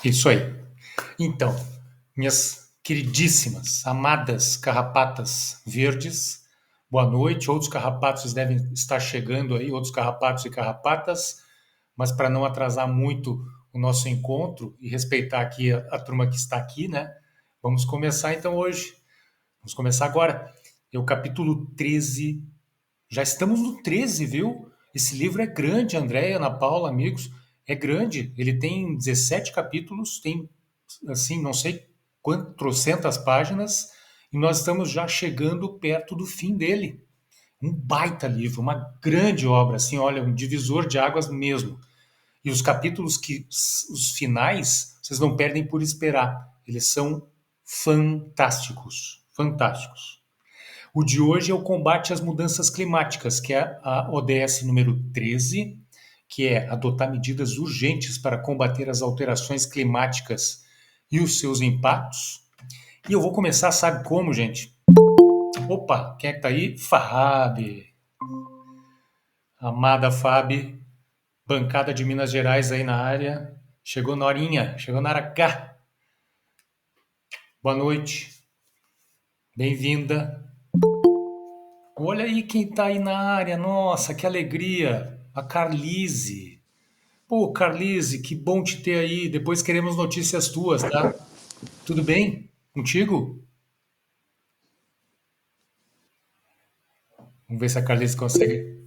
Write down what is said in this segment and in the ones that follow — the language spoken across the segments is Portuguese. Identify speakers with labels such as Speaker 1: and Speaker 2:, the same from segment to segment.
Speaker 1: Isso aí. Então, minhas queridíssimas, amadas carrapatas verdes, boa noite. Outros carrapatos devem estar chegando aí, outros carrapatos e carrapatas, mas para não atrasar muito o nosso encontro e respeitar aqui a turma que está aqui, né? Vamos começar então hoje. Vamos começar agora. É o capítulo 13. Já estamos no 13, viu? Esse livro é grande, Andréia, Ana Paula, amigos. É grande. Ele tem 17 capítulos, tem, assim, não sei quantas, trocentas páginas, e nós estamos já chegando perto do fim dele. Um baita livro, uma grande obra, assim, olha, um divisor de águas mesmo. E os capítulos os finais, vocês não perdem por esperar. Eles são fantásticos, fantásticos. O de hoje é o combate às mudanças climáticas, que é a ODS número 13, que é adotar medidas urgentes para combater as alterações climáticas e os seus impactos. E eu vou começar, sabe como, gente? Opa, quem é que tá aí? Fábio. Amada Fábio, bancada de Minas Gerais aí na área. Chegou na horinha, chegou na hora H. Boa noite, bem-vinda. Olha aí quem tá aí na área, nossa, que alegria. A Carlise. Pô, Carlise, que bom te ter aí. Depois queremos notícias tuas, tá? Tudo bem contigo? Vamos ver se a Carlise consegue.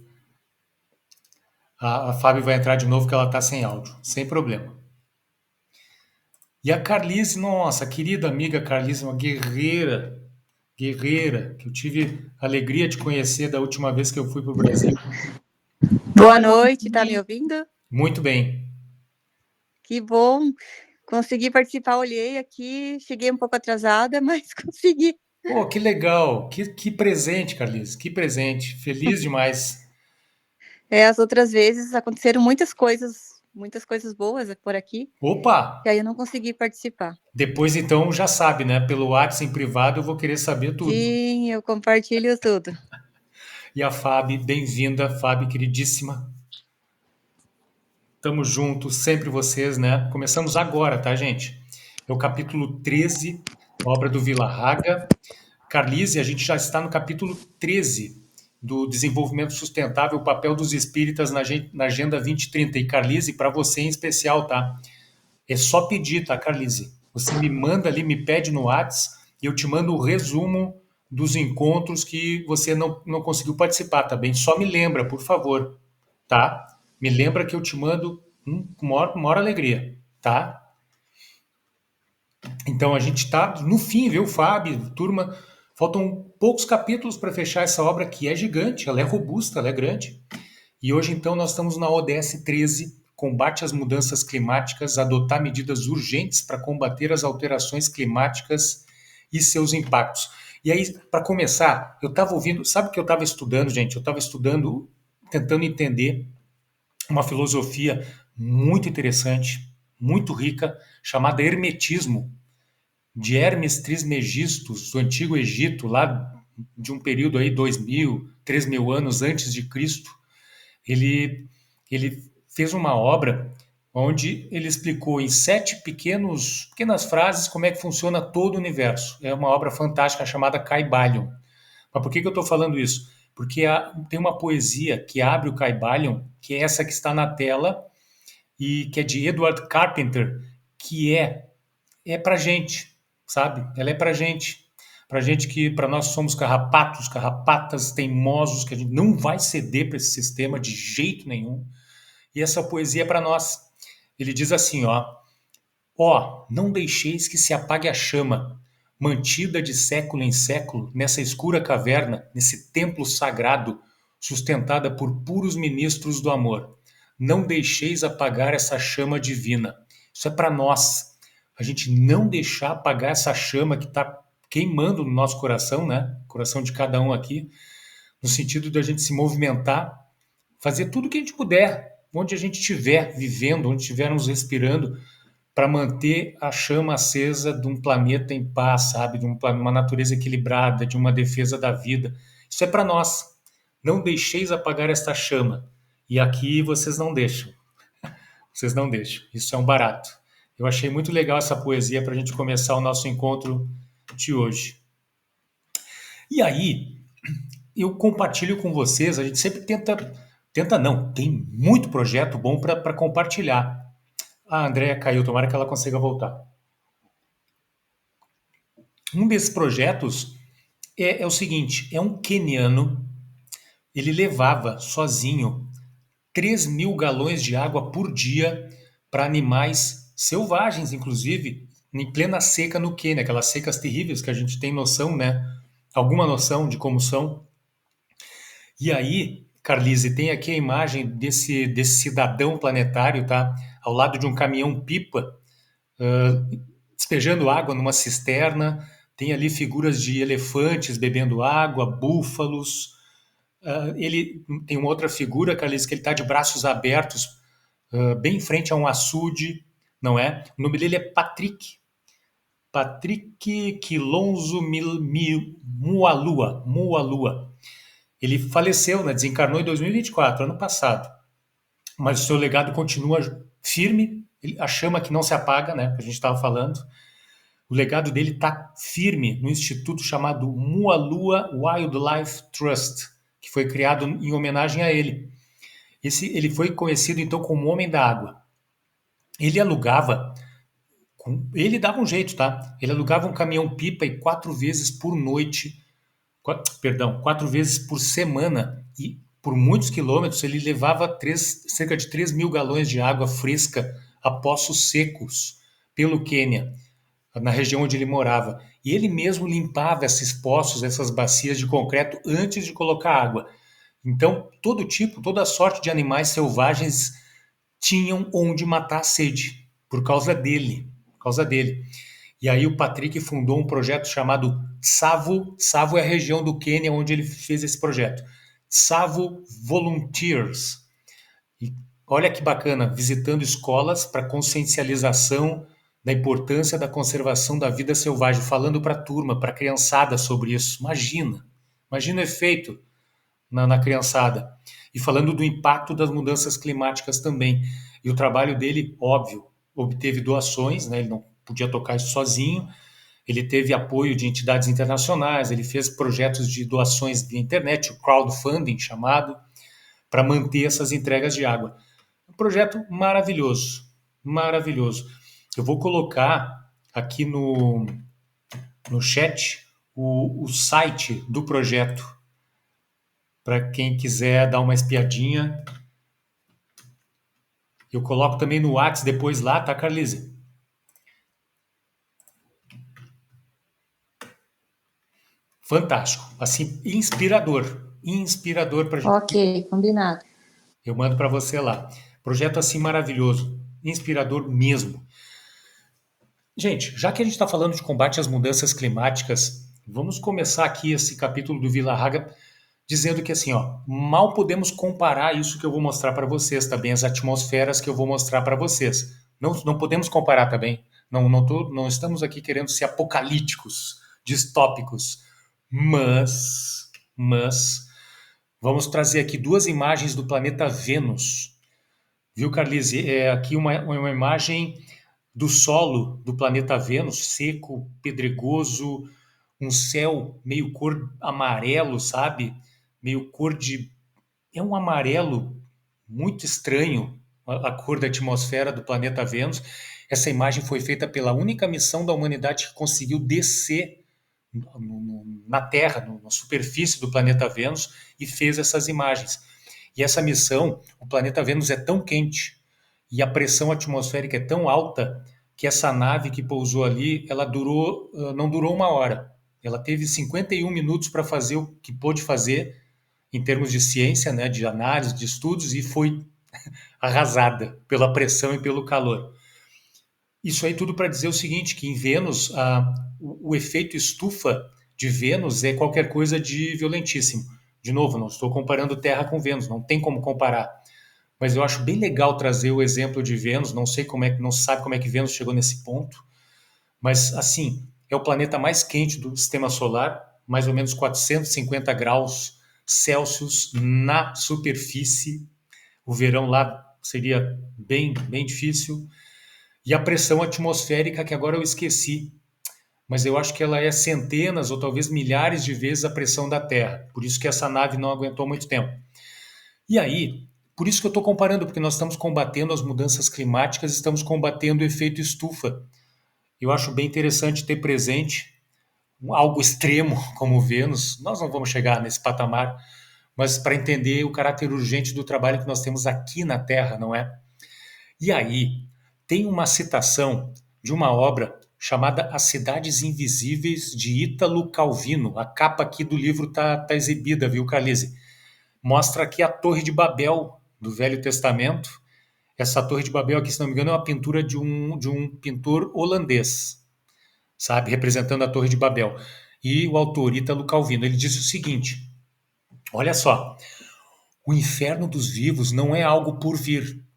Speaker 1: A Fábio vai entrar de novo que ela tá sem áudio, sem problema. E a Carlise, nossa, querida amiga Carlise, uma guerreira, guerreira, que eu tive a alegria de conhecer da última vez que eu fui para o Brasil.
Speaker 2: Boa noite, tá me ouvindo?
Speaker 1: Muito bem.
Speaker 2: Que bom, consegui participar, olhei aqui, cheguei um pouco atrasada, mas consegui.
Speaker 1: Pô, que legal, que presente, Carlise, que presente, feliz demais.
Speaker 2: As outras vezes aconteceram muitas coisas boas por aqui,
Speaker 1: Opa,
Speaker 2: e aí eu não consegui participar.
Speaker 1: depois então já sabe, né? Pelo WhatsApp em privado eu vou querer saber tudo.
Speaker 2: Sim, eu compartilho tudo.
Speaker 1: E a Fábio, bem-vinda, Fábio, queridíssima. Tamo junto, sempre vocês, né? Começamos agora, tá, gente? É o capítulo 13, obra do Vila Haga. Carlise, a gente já está no capítulo 13 do desenvolvimento sustentável, o papel dos espíritas na Agenda 2030. E Carlise, para você em especial, tá? É só pedir, tá, Carlise? Você me manda ali, me pede no WhatsApp e eu te mando o resumo dos encontros que você não conseguiu participar, tá bem? Só me lembra, por favor, tá? Me lembra que eu te mando com maior alegria, tá? Então a gente está no fim, viu, Fábio, turma? Faltam poucos capítulos para fechar essa obra que é gigante, ela é robusta, ela é grande. E hoje, então, nós estamos na ODS 13, combate às mudanças climáticas, adotar medidas urgentes para combater as alterações climáticas e seus impactos. E aí, para começar, eu estava ouvindo, sabe o que eu estava estudando, gente? Eu estava estudando, tentando entender uma filosofia muito interessante, muito rica, chamada Hermetismo, de Hermes Trismegistus, do Antigo Egito, lá de um período aí, 2.000, 3.000 anos antes de Cristo. Ele fez uma obra onde ele explicou em 7 pequenas frases como é que funciona todo o universo. É uma obra fantástica chamada Kybalion. Mas por que eu estou falando isso? Porque tem uma poesia que abre o Kybalion, que é essa que está na tela, e que é de Edward Carpenter, que é pra gente, sabe? Ela é pra gente que para nós somos carrapatos, carrapatas teimosos, que a gente não vai ceder para esse sistema de jeito nenhum. E essa poesia é para nós. Ele diz assim, ó, não deixeis que se apague a chama, mantida de século em século nessa escura caverna, nesse templo sagrado, sustentada por puros ministros do amor. Não deixeis apagar essa chama divina. Isso é para nós. A gente não deixar apagar essa chama que está queimando no nosso coração, né? Coração de cada um aqui, no sentido de a gente se movimentar, fazer tudo o que a gente puder, onde a gente estiver vivendo, onde estivermos respirando, para manter a chama acesa de um planeta em paz, sabe? De uma natureza equilibrada, de uma defesa da vida. Isso é para nós. Não deixeis apagar esta chama. E aqui vocês não deixam. Vocês não deixam. Isso é um barato. Eu achei muito legal essa poesia para a gente começar o nosso encontro de hoje. E aí, eu compartilho com vocês, a gente sempre tenta não, tem muito projeto bom para compartilhar. A Andrea caiu, tomara que ela consiga voltar. Um desses projetos é o seguinte: é um queniano, ele levava sozinho 3.000 galões de água por dia para animais selvagens, inclusive, em plena seca no Quênia, aquelas secas terríveis que a gente tem noção, né? Alguma noção de como são. E aí, Carlise, tem aqui a imagem desse cidadão planetário, tá? Ao lado de um caminhão-pipa, despejando água numa cisterna. Tem ali figuras de elefantes bebendo água, búfalos. Ele tem uma outra figura, Carlise, que ele está de braços abertos, bem em frente a um açude, não é? O nome dele é Patrick. Patrick Kilonzo Mualua. Mualua. Ele faleceu, né, desencarnou em 2024, ano passado. Mas o seu legado continua firme, a chama que não se apaga, né, que a gente estava falando. O legado dele está firme no instituto chamado Mualua Wildlife Trust, que foi criado em homenagem a ele. Ele foi conhecido então como Homem da Água. Ele alugava, ele dava um jeito, tá? Ele alugava um caminhão-pipa e 4 vezes por noite, quatro vezes por semana, e por muitos quilômetros ele levava cerca de 3.000 galões de água fresca a poços secos pelo Quênia, na região onde ele morava. E ele mesmo limpava esses poços, essas bacias de concreto antes de colocar água. Então, toda sorte de animais selvagens tinham onde matar a sede, por causa dele. Por causa dele. E aí o Patrick fundou um projeto chamado Tsavo. Tsavo é a região do Quênia onde ele fez esse projeto. Tsavo Volunteers. E olha que bacana, visitando escolas para consciencialização da importância da conservação da vida selvagem, falando para a turma, para a criançada sobre isso. Imagina o efeito na criançada. E falando do impacto das mudanças climáticas também. E o trabalho dele, óbvio, obteve doações, né? Ele não podia tocar isso sozinho. Ele teve apoio de entidades internacionais, ele fez projetos de doações via internet, o crowdfunding chamado, para manter essas entregas de água. Um projeto maravilhoso, maravilhoso. Eu vou colocar aqui no chat o site do projeto, para quem quiser dar uma espiadinha. Eu coloco também no WhatsApp depois lá, tá, Carlise? Fantástico. Assim, inspirador. Inspirador pra gente.
Speaker 2: Ok, combinado.
Speaker 1: Eu mando para você lá. Projeto assim maravilhoso. Inspirador mesmo. Gente, já que a gente está falando de combate às mudanças climáticas, vamos começar aqui esse capítulo do Vila Haga dizendo que assim, ó, mal podemos comparar isso que eu vou mostrar para vocês também, as atmosferas que eu vou mostrar para vocês. Não podemos comparar também. Não estamos aqui querendo ser apocalípticos, distópicos, mas vamos trazer aqui duas imagens do planeta Vênus. Viu, Carlise? É aqui uma imagem do solo do planeta Vênus, seco, pedregoso, um céu meio cor amarelo, sabe? Meio cor de. É um amarelo muito estranho, a cor da atmosfera do planeta Vênus. Essa imagem foi feita pela única missão da humanidade que conseguiu descer na Terra, na superfície do planeta Vênus, e fez essas imagens. E essa missão, o planeta Vênus é tão quente e a pressão atmosférica é tão alta que essa nave que pousou ali, ela não durou 1 hora. Ela teve 51 minutos para fazer o que pôde fazer em termos de ciência, né, de análise, de estudos, e foi arrasada pela pressão e pelo calor. Isso aí tudo para dizer o seguinte, que em Vênus, o efeito estufa de Vênus é qualquer coisa de violentíssimo. De novo, não estou comparando Terra com Vênus, não tem como comparar. Mas eu acho bem legal trazer o exemplo de Vênus, não sei não se sabe como é que Vênus chegou nesse ponto, mas assim, é o planeta mais quente do sistema solar, mais ou menos 450 graus Celsius na superfície. O verão lá seria bem difícil. E a pressão atmosférica, que agora eu esqueci, mas eu acho que ela é centenas ou talvez milhares de vezes a pressão da Terra. Por isso que essa nave não aguentou muito tempo. E aí, por isso que eu estou comparando, porque nós estamos combatendo as mudanças climáticas, estamos combatendo o efeito estufa. Eu acho bem interessante ter presente algo extremo como Vênus. Nós não vamos chegar nesse patamar, mas para entender o caráter urgente do trabalho que nós temos aqui na Terra, não é? E aí, tem uma citação de uma obra chamada As Cidades Invisíveis, de Ítalo Calvino. A capa aqui do livro tá exibida, viu, Calise? Mostra aqui a Torre de Babel do Velho Testamento. Essa Torre de Babel aqui, se não me engano, é uma pintura de um pintor holandês, sabe? Representando a Torre de Babel. E o autor, Ítalo Calvino, ele disse o seguinte: olha só, o inferno dos vivos não é algo por vir.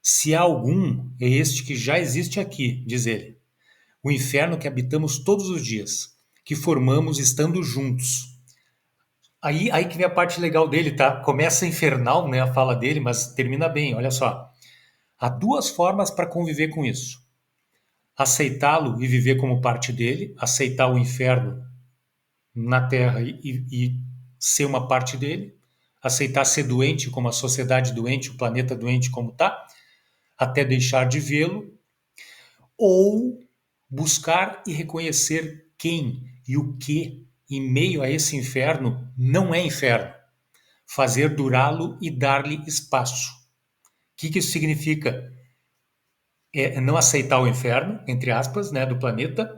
Speaker 1: Se há algum, é este que já existe aqui, diz ele. O inferno que habitamos todos os dias, que formamos estando juntos. Aí que vem a parte legal dele, tá? Começa infernal, né, a fala dele, mas termina bem, olha só. Há duas formas para conviver com isso: aceitá-lo e viver como parte dele, aceitar o inferno na Terra e ser uma parte dele, aceitar ser doente como a sociedade doente, o planeta doente como tá, até deixar de vê-lo, ou buscar e reconhecer quem e o que, em meio a esse inferno, não é inferno, fazer durá-lo e dar-lhe espaço. O que isso significa? É não aceitar o inferno, entre aspas, né, do planeta,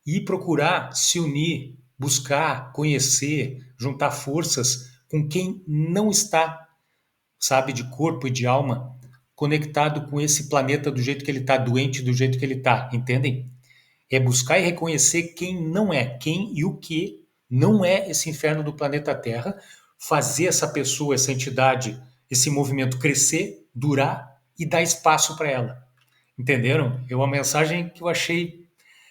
Speaker 1: e procurar se unir, buscar, conhecer, juntar forças com quem não está, sabe, de corpo e de alma, conectado com esse planeta do jeito que ele está, doente do jeito que ele está, entendem? É buscar e reconhecer quem não é, quem e o que não é esse inferno do planeta Terra, fazer essa pessoa, essa entidade, esse movimento crescer, durar e dar espaço para ela. Entenderam? É uma mensagem que eu achei,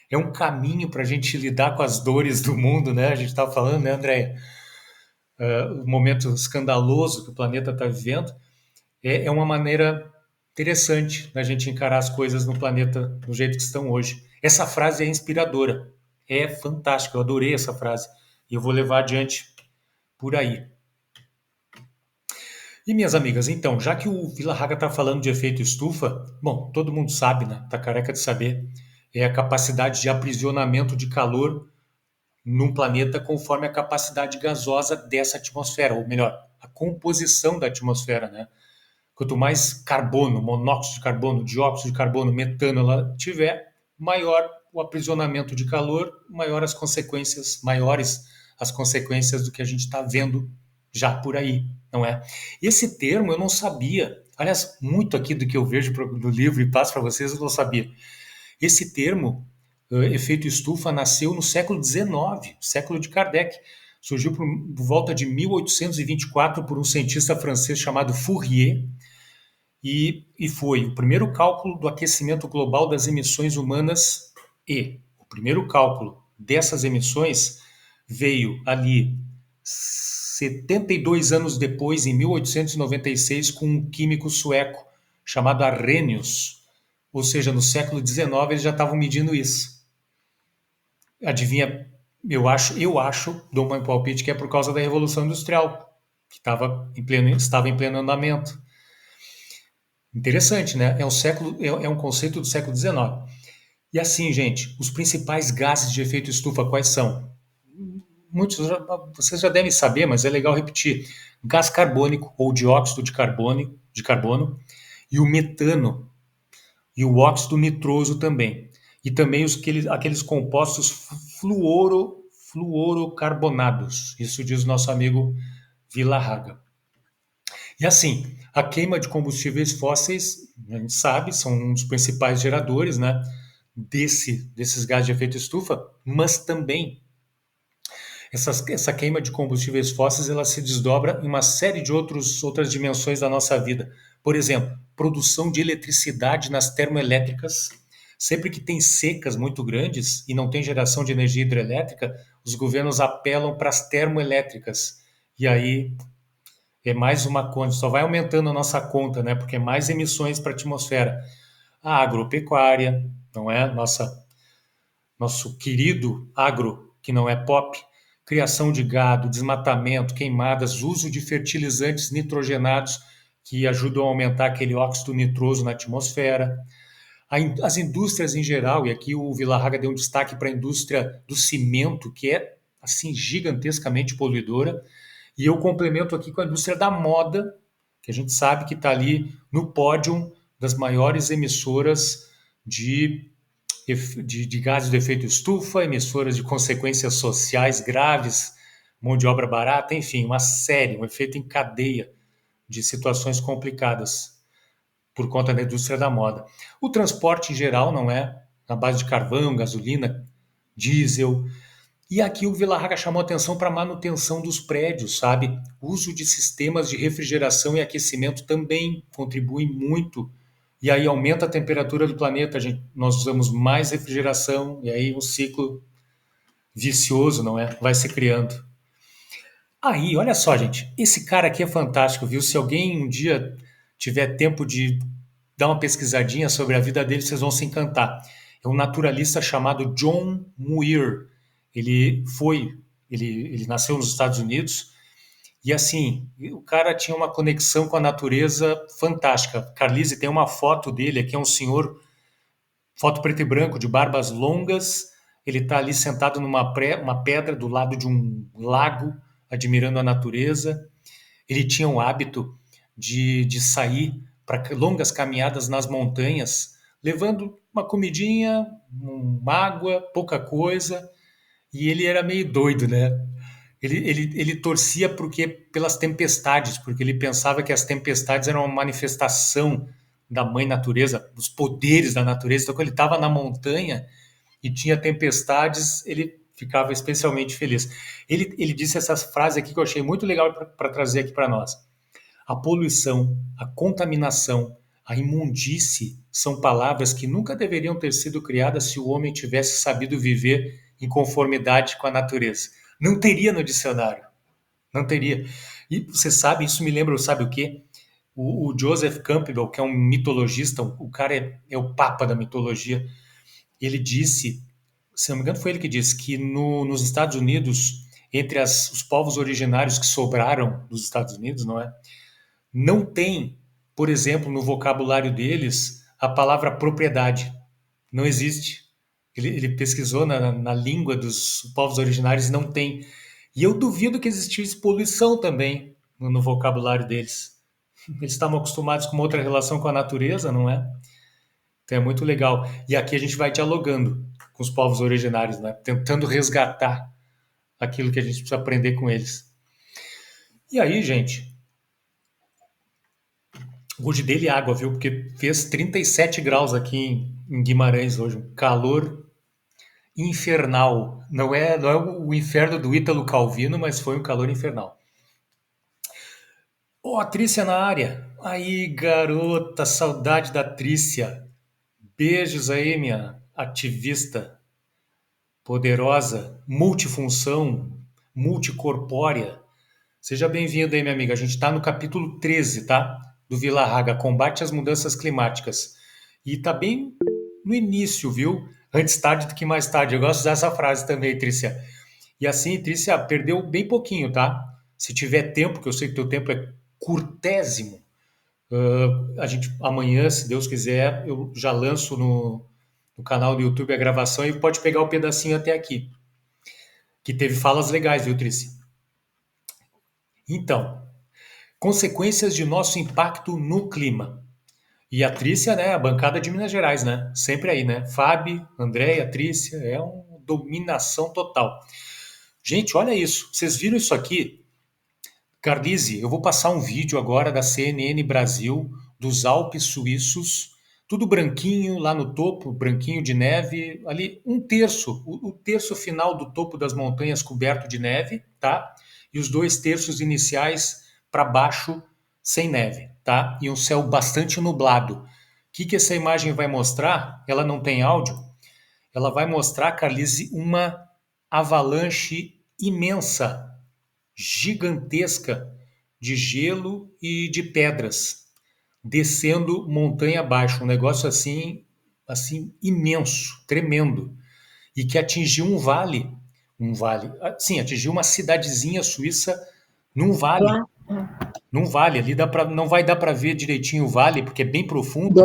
Speaker 1: é um caminho para a gente lidar com as dores do mundo, né? A gente estava falando, né, Andréia? O momento escandaloso que o planeta está vivendo é uma maneira interessante da gente encarar as coisas no planeta do jeito que estão hoje. Essa frase é inspiradora, é fantástica, eu adorei essa frase e eu vou levar adiante por aí. E minhas amigas, então, já que o Vila Haga está falando de efeito estufa, bom, todo mundo sabe, né? Tá careca de saber, é a capacidade de aprisionamento de calor num planeta conforme a capacidade gasosa dessa atmosfera, ou melhor, a composição da atmosfera, né? Quanto mais carbono, monóxido de carbono, dióxido de carbono, metano ela tiver, maior o aprisionamento de calor, maiores as consequências do que a gente está vendo já por aí, não é? Esse termo eu não sabia. Aliás, muito aqui do que eu vejo no livro e passo para vocês eu não sabia. Esse termo, efeito estufa, nasceu no século XIX, século de Kardec. Surgiu por volta de 1824 por um cientista francês chamado Fourier, e foi o primeiro cálculo do aquecimento global das emissões humanas, e o primeiro cálculo dessas emissões veio ali 72 anos depois, em 1896, com um químico sueco chamado Arrhenius. Ou seja, no século XIX eles já estavam medindo isso. Adivinha? Eu acho, dou um palpite que é por causa da Revolução Industrial, que estava em pleno andamento. Interessante, né? É um conceito do século XIX. E assim, gente, os principais gases de efeito estufa quais são? Muitos vocês já devem saber, mas é legal repetir: gás carbônico ou dióxido de carbono e o metano e o óxido nitroso também. E também aqueles compostos fluorocarbonados. Isso diz o nosso amigo Vila Haga. E assim, a queima de combustíveis fósseis, a gente sabe, são um dos principais geradores, né, desses gases de efeito estufa, mas também essa queima de combustíveis fósseis ela se desdobra em uma série de outras dimensões da nossa vida. Por exemplo, produção de eletricidade nas termoelétricas. Sempre que tem secas muito grandes e não tem geração de energia hidrelétrica, os governos apelam para as termoelétricas. E aí é mais uma conta, só vai aumentando a nossa conta, né? Porque é mais emissões para a atmosfera. a agropecuária, não é? Nosso querido agro, que não é pop, criação de gado, desmatamento, queimadas, uso de fertilizantes nitrogenados que ajudam a aumentar aquele óxido nitroso na atmosfera. As indústrias em geral, e aqui o Villarraga deu um destaque para a indústria do cimento, que é assim gigantescamente poluidora, e eu complemento aqui com a indústria da moda, que a gente sabe que está ali no pódio das maiores emissoras de, de gases de efeito estufa, emissoras de consequências sociais graves, mão de obra barata, enfim, uma série, um efeito em cadeia de situações complicadas por conta da indústria da moda. O transporte em geral não é na base de carvão, gasolina, diesel. E aqui o Villarraga chamou atenção para a manutenção dos prédios, sabe? O uso de sistemas de refrigeração e aquecimento também contribui muito. E aí aumenta a temperatura do planeta, nós usamos mais refrigeração, e aí um ciclo vicioso, não é? Vai se criando. Aí, olha só, gente, esse cara aqui é fantástico, viu? Se alguém um dia tiver tempo de dar uma pesquisadinha sobre a vida dele, vocês vão se encantar. É um naturalista chamado John Muir. Ele foi, ele nasceu nos Estados Unidos e assim, o cara tinha uma conexão com a natureza fantástica. Carlise tem uma foto dele aqui, é um senhor, foto preto e branco, de barbas longas. Ele está ali sentado uma pedra do lado de um lago, admirando a natureza. Ele tinha o hábito de sair para longas caminhadas nas montanhas, levando uma comidinha, uma água, pouca coisa, e ele era meio doido, né? Ele torcia pelas tempestades, porque ele pensava que as tempestades eram uma manifestação da mãe natureza, dos poderes da natureza. Então, quando ele estava na montanha e tinha tempestades, ele ficava especialmente feliz. Ele disse essa frase aqui que eu achei muito legal para trazer aqui para nós. A poluição, a contaminação, a imundície são palavras que nunca deveriam ter sido criadas se o homem tivesse sabido viver em conformidade com a natureza. Não teria no dicionário, não teria. E você sabe, isso me lembra, sabe o quê? O Joseph Campbell, que é um mitologista, o cara é o papa da mitologia, ele disse, se não me engano foi ele que disse, que nos Estados Unidos, entre os povos originários que sobraram dos Estados Unidos, não é? Não tem, por exemplo, no vocabulário deles, a palavra propriedade. Não existe. Ele pesquisou na língua dos povos originários e não tem. E eu duvido que existisse poluição também no vocabulário deles. Eles estavam acostumados com uma outra relação com a natureza, não é? Então é muito legal. E aqui a gente vai dialogando com os povos originários, né? Tentando resgatar aquilo que a gente precisa aprender com eles. E aí, gente, hoje dele água, viu? Porque fez 37 graus aqui em Guimarães hoje, um calor infernal. Não é o inferno do Ítalo Calvino, mas foi um calor infernal. Ó, a Trícia na área. Aí, garota, saudade da Trícia. Beijos aí, minha ativista poderosa, multifunção, multicorpórea. Seja bem-vinda aí, minha amiga. A gente está no capítulo 13, tá? Do Villarraga, Combate às Mudanças Climáticas. E tá bem no início, viu? Antes tarde do que mais tarde. Eu gosto de usar essa frase também, Trícia. E assim, Trícia, perdeu bem pouquinho, tá? Se tiver tempo, que eu sei que teu tempo é curtésimo, a gente amanhã, se Deus quiser, eu já lanço no canal do YouTube a gravação e pode pegar o pedacinho até aqui, que teve falas legais, viu, Trícia? Então, consequências de nosso impacto no clima. E a Trícia, né, a bancada de Minas Gerais, né? Sempre aí, né? Fábio, Andréia, Trícia, é uma dominação total. Gente, olha isso. Vocês viram isso aqui? Carlise, eu vou passar um vídeo agora da CNN Brasil, dos Alpes suíços, tudo branquinho lá no topo, branquinho de neve, ali um terço, o terço final do topo das montanhas coberto de neve, tá? E os 2 terços iniciais para baixo sem neve, tá? E um céu bastante nublado. O que essa imagem vai mostrar? Ela não tem áudio. Ela vai mostrar, Carlise, uma avalanche imensa, gigantesca de gelo e de pedras. descendo montanha abaixo, um negócio assim imenso, tremendo, e que atingiu um vale, sim, atingiu uma cidadezinha suíça num vale, num vale ali não vai dar para ver direitinho o vale porque é bem profundo.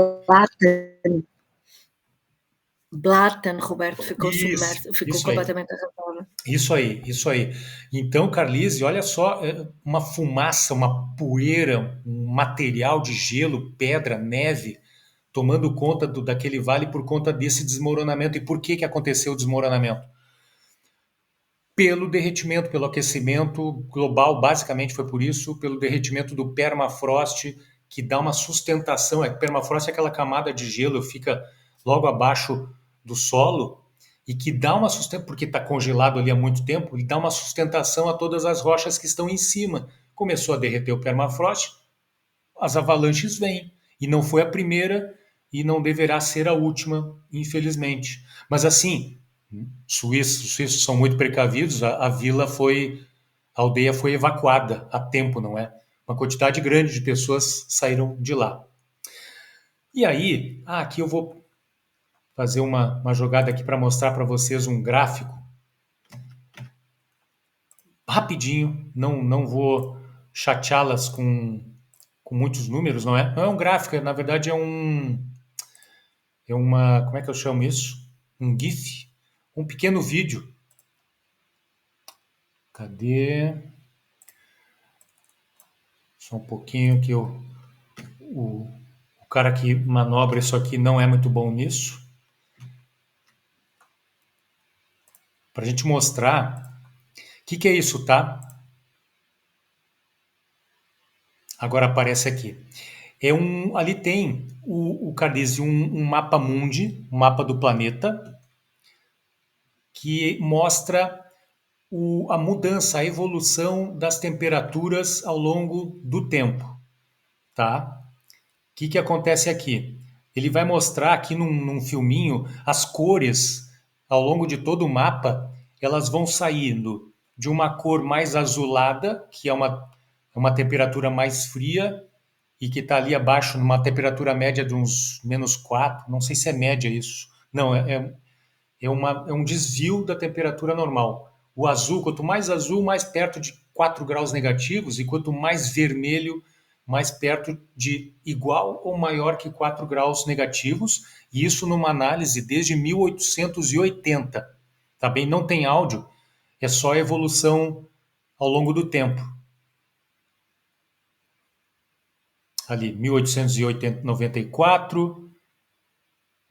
Speaker 3: Blatten, Roberto, ficou
Speaker 1: Isso,
Speaker 3: submerso, ficou
Speaker 1: isso aí.
Speaker 3: completamente arrasado.
Speaker 1: Isso aí, isso aí. Então, Carlise, olha só, uma fumaça, uma poeira, um material de gelo, pedra, neve, tomando conta daquele vale por conta desse desmoronamento. E por que que aconteceu o desmoronamento? Pelo derretimento, pelo aquecimento global, basicamente foi por isso, pelo derretimento do permafrost, que dá uma sustentação. Permafrost é aquela camada de gelo que fica logo abaixo do solo e que dá uma sustentação, porque está congelado ali há muito tempo, ele dá uma sustentação a todas as rochas que estão em cima. Começou a derreter o permafrost, as avalanches vêm. E não foi a primeira e não deverá ser a última, infelizmente. Mas assim, os suíços são muito precavidos, a aldeia foi evacuada a tempo, não é? Uma quantidade grande de pessoas saíram de lá. E aí, aqui eu vou fazer uma jogada aqui para mostrar para vocês um gráfico rapidinho, não vou chateá-las com muitos números, não é? Não é um gráfico, na verdade como é que eu chamo isso? Um GIF, um pequeno vídeo. Cadê? Só um pouquinho que o cara que manobra isso aqui não é muito bom nisso. Para a gente mostrar o que é isso, tá? Agora aparece aqui. Ali tem o Carlise, um mapa mundi, um mapa do planeta, que mostra a mudança, a evolução das temperaturas ao longo do tempo, tá? O que acontece aqui? Ele vai mostrar aqui num filminho as cores ao longo de todo o mapa, elas vão saindo de uma cor mais azulada, que é uma temperatura mais fria e que está ali abaixo, numa temperatura média de uns -4, não sei se é média isso. Não, é um desvio da temperatura normal. O azul, quanto mais azul, mais perto de 4 graus negativos, e quanto mais vermelho, mais perto de igual ou maior que 4 graus negativos, e isso numa análise desde 1880. Tá bem? Não tem áudio, é só a evolução ao longo do tempo. Ali, 1894,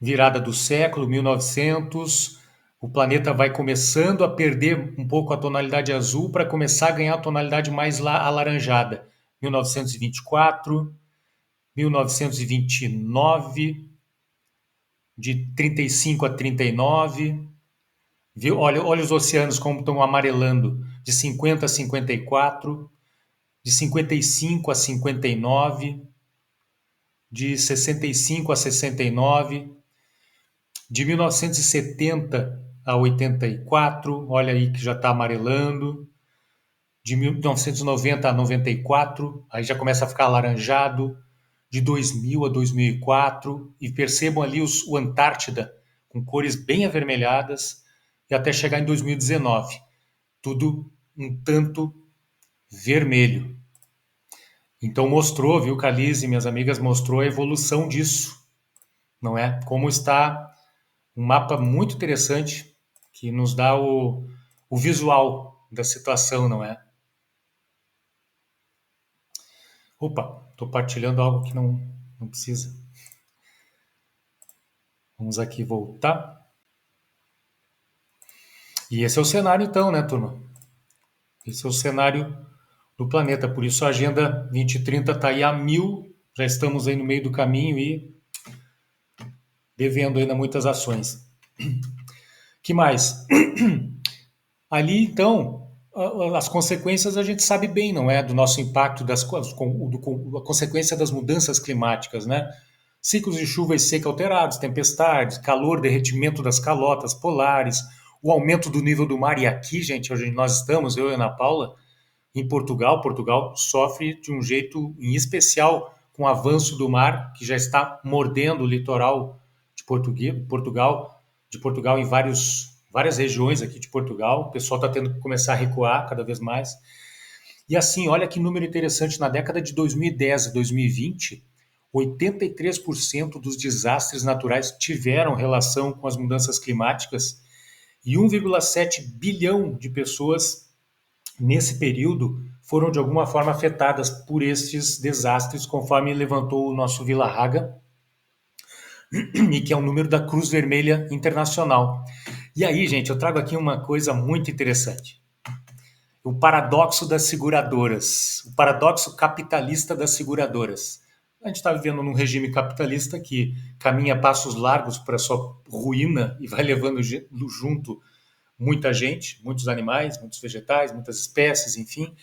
Speaker 1: virada do século, 1900, o planeta vai começando a perder um pouco a tonalidade azul para começar a ganhar a tonalidade mais alaranjada. 1924, 1929, de 35 a 39. Viu? Olha os oceanos como estão amarelando, de 50 a 54, de 55 a 59, de 65 a 69, de 1970 a 84, olha aí que já está amarelando, de 1990 a 94, aí já começa a ficar alaranjado, de 2000 a 2004, e percebam ali o Antártida, com cores bem avermelhadas, e até chegar em 2019, tudo um tanto vermelho. Então mostrou, viu, Calise, minhas amigas, mostrou a evolução disso, não é? Como está um mapa muito interessante que nos dá o visual da situação, não é? Opa, estou partilhando algo que não precisa. Vamos aqui voltar. E esse é o cenário então, né, turma? Esse é o cenário do planeta. Por isso a Agenda 2030 está aí a 1000. Já estamos aí no meio do caminho e devendo ainda muitas ações. Que mais? Ali, então, as consequências a gente sabe bem, não é? Do nosso impacto, a consequência das mudanças climáticas, né? Ciclos de chuva e seca alterados, tempestades, calor, derretimento das calotas polares, o aumento do nível do mar. E aqui, gente, onde nós estamos, eu e a Ana Paula, em Portugal, Portugal sofre de um jeito em especial com o avanço do mar, que já está mordendo o litoral de Portugal em várias regiões aqui de Portugal. O pessoal está tendo que começar a recuar cada vez mais. E assim, olha que número interessante, na década de 2010 a 2020, 83% dos desastres naturais tiveram relação com as mudanças climáticas e 1,7 bilhão de pessoas nesse período foram de alguma forma afetadas por estes desastres, conforme levantou o nosso Vila Haga, e que é o número da Cruz Vermelha Internacional. E aí, gente, eu trago aqui uma coisa muito interessante. O paradoxo das seguradoras, o paradoxo capitalista das seguradoras. A gente está vivendo num regime capitalista que caminha passos largos para sua ruína e vai levando junto muita gente, muitos animais, muitos vegetais, muitas espécies, enfim.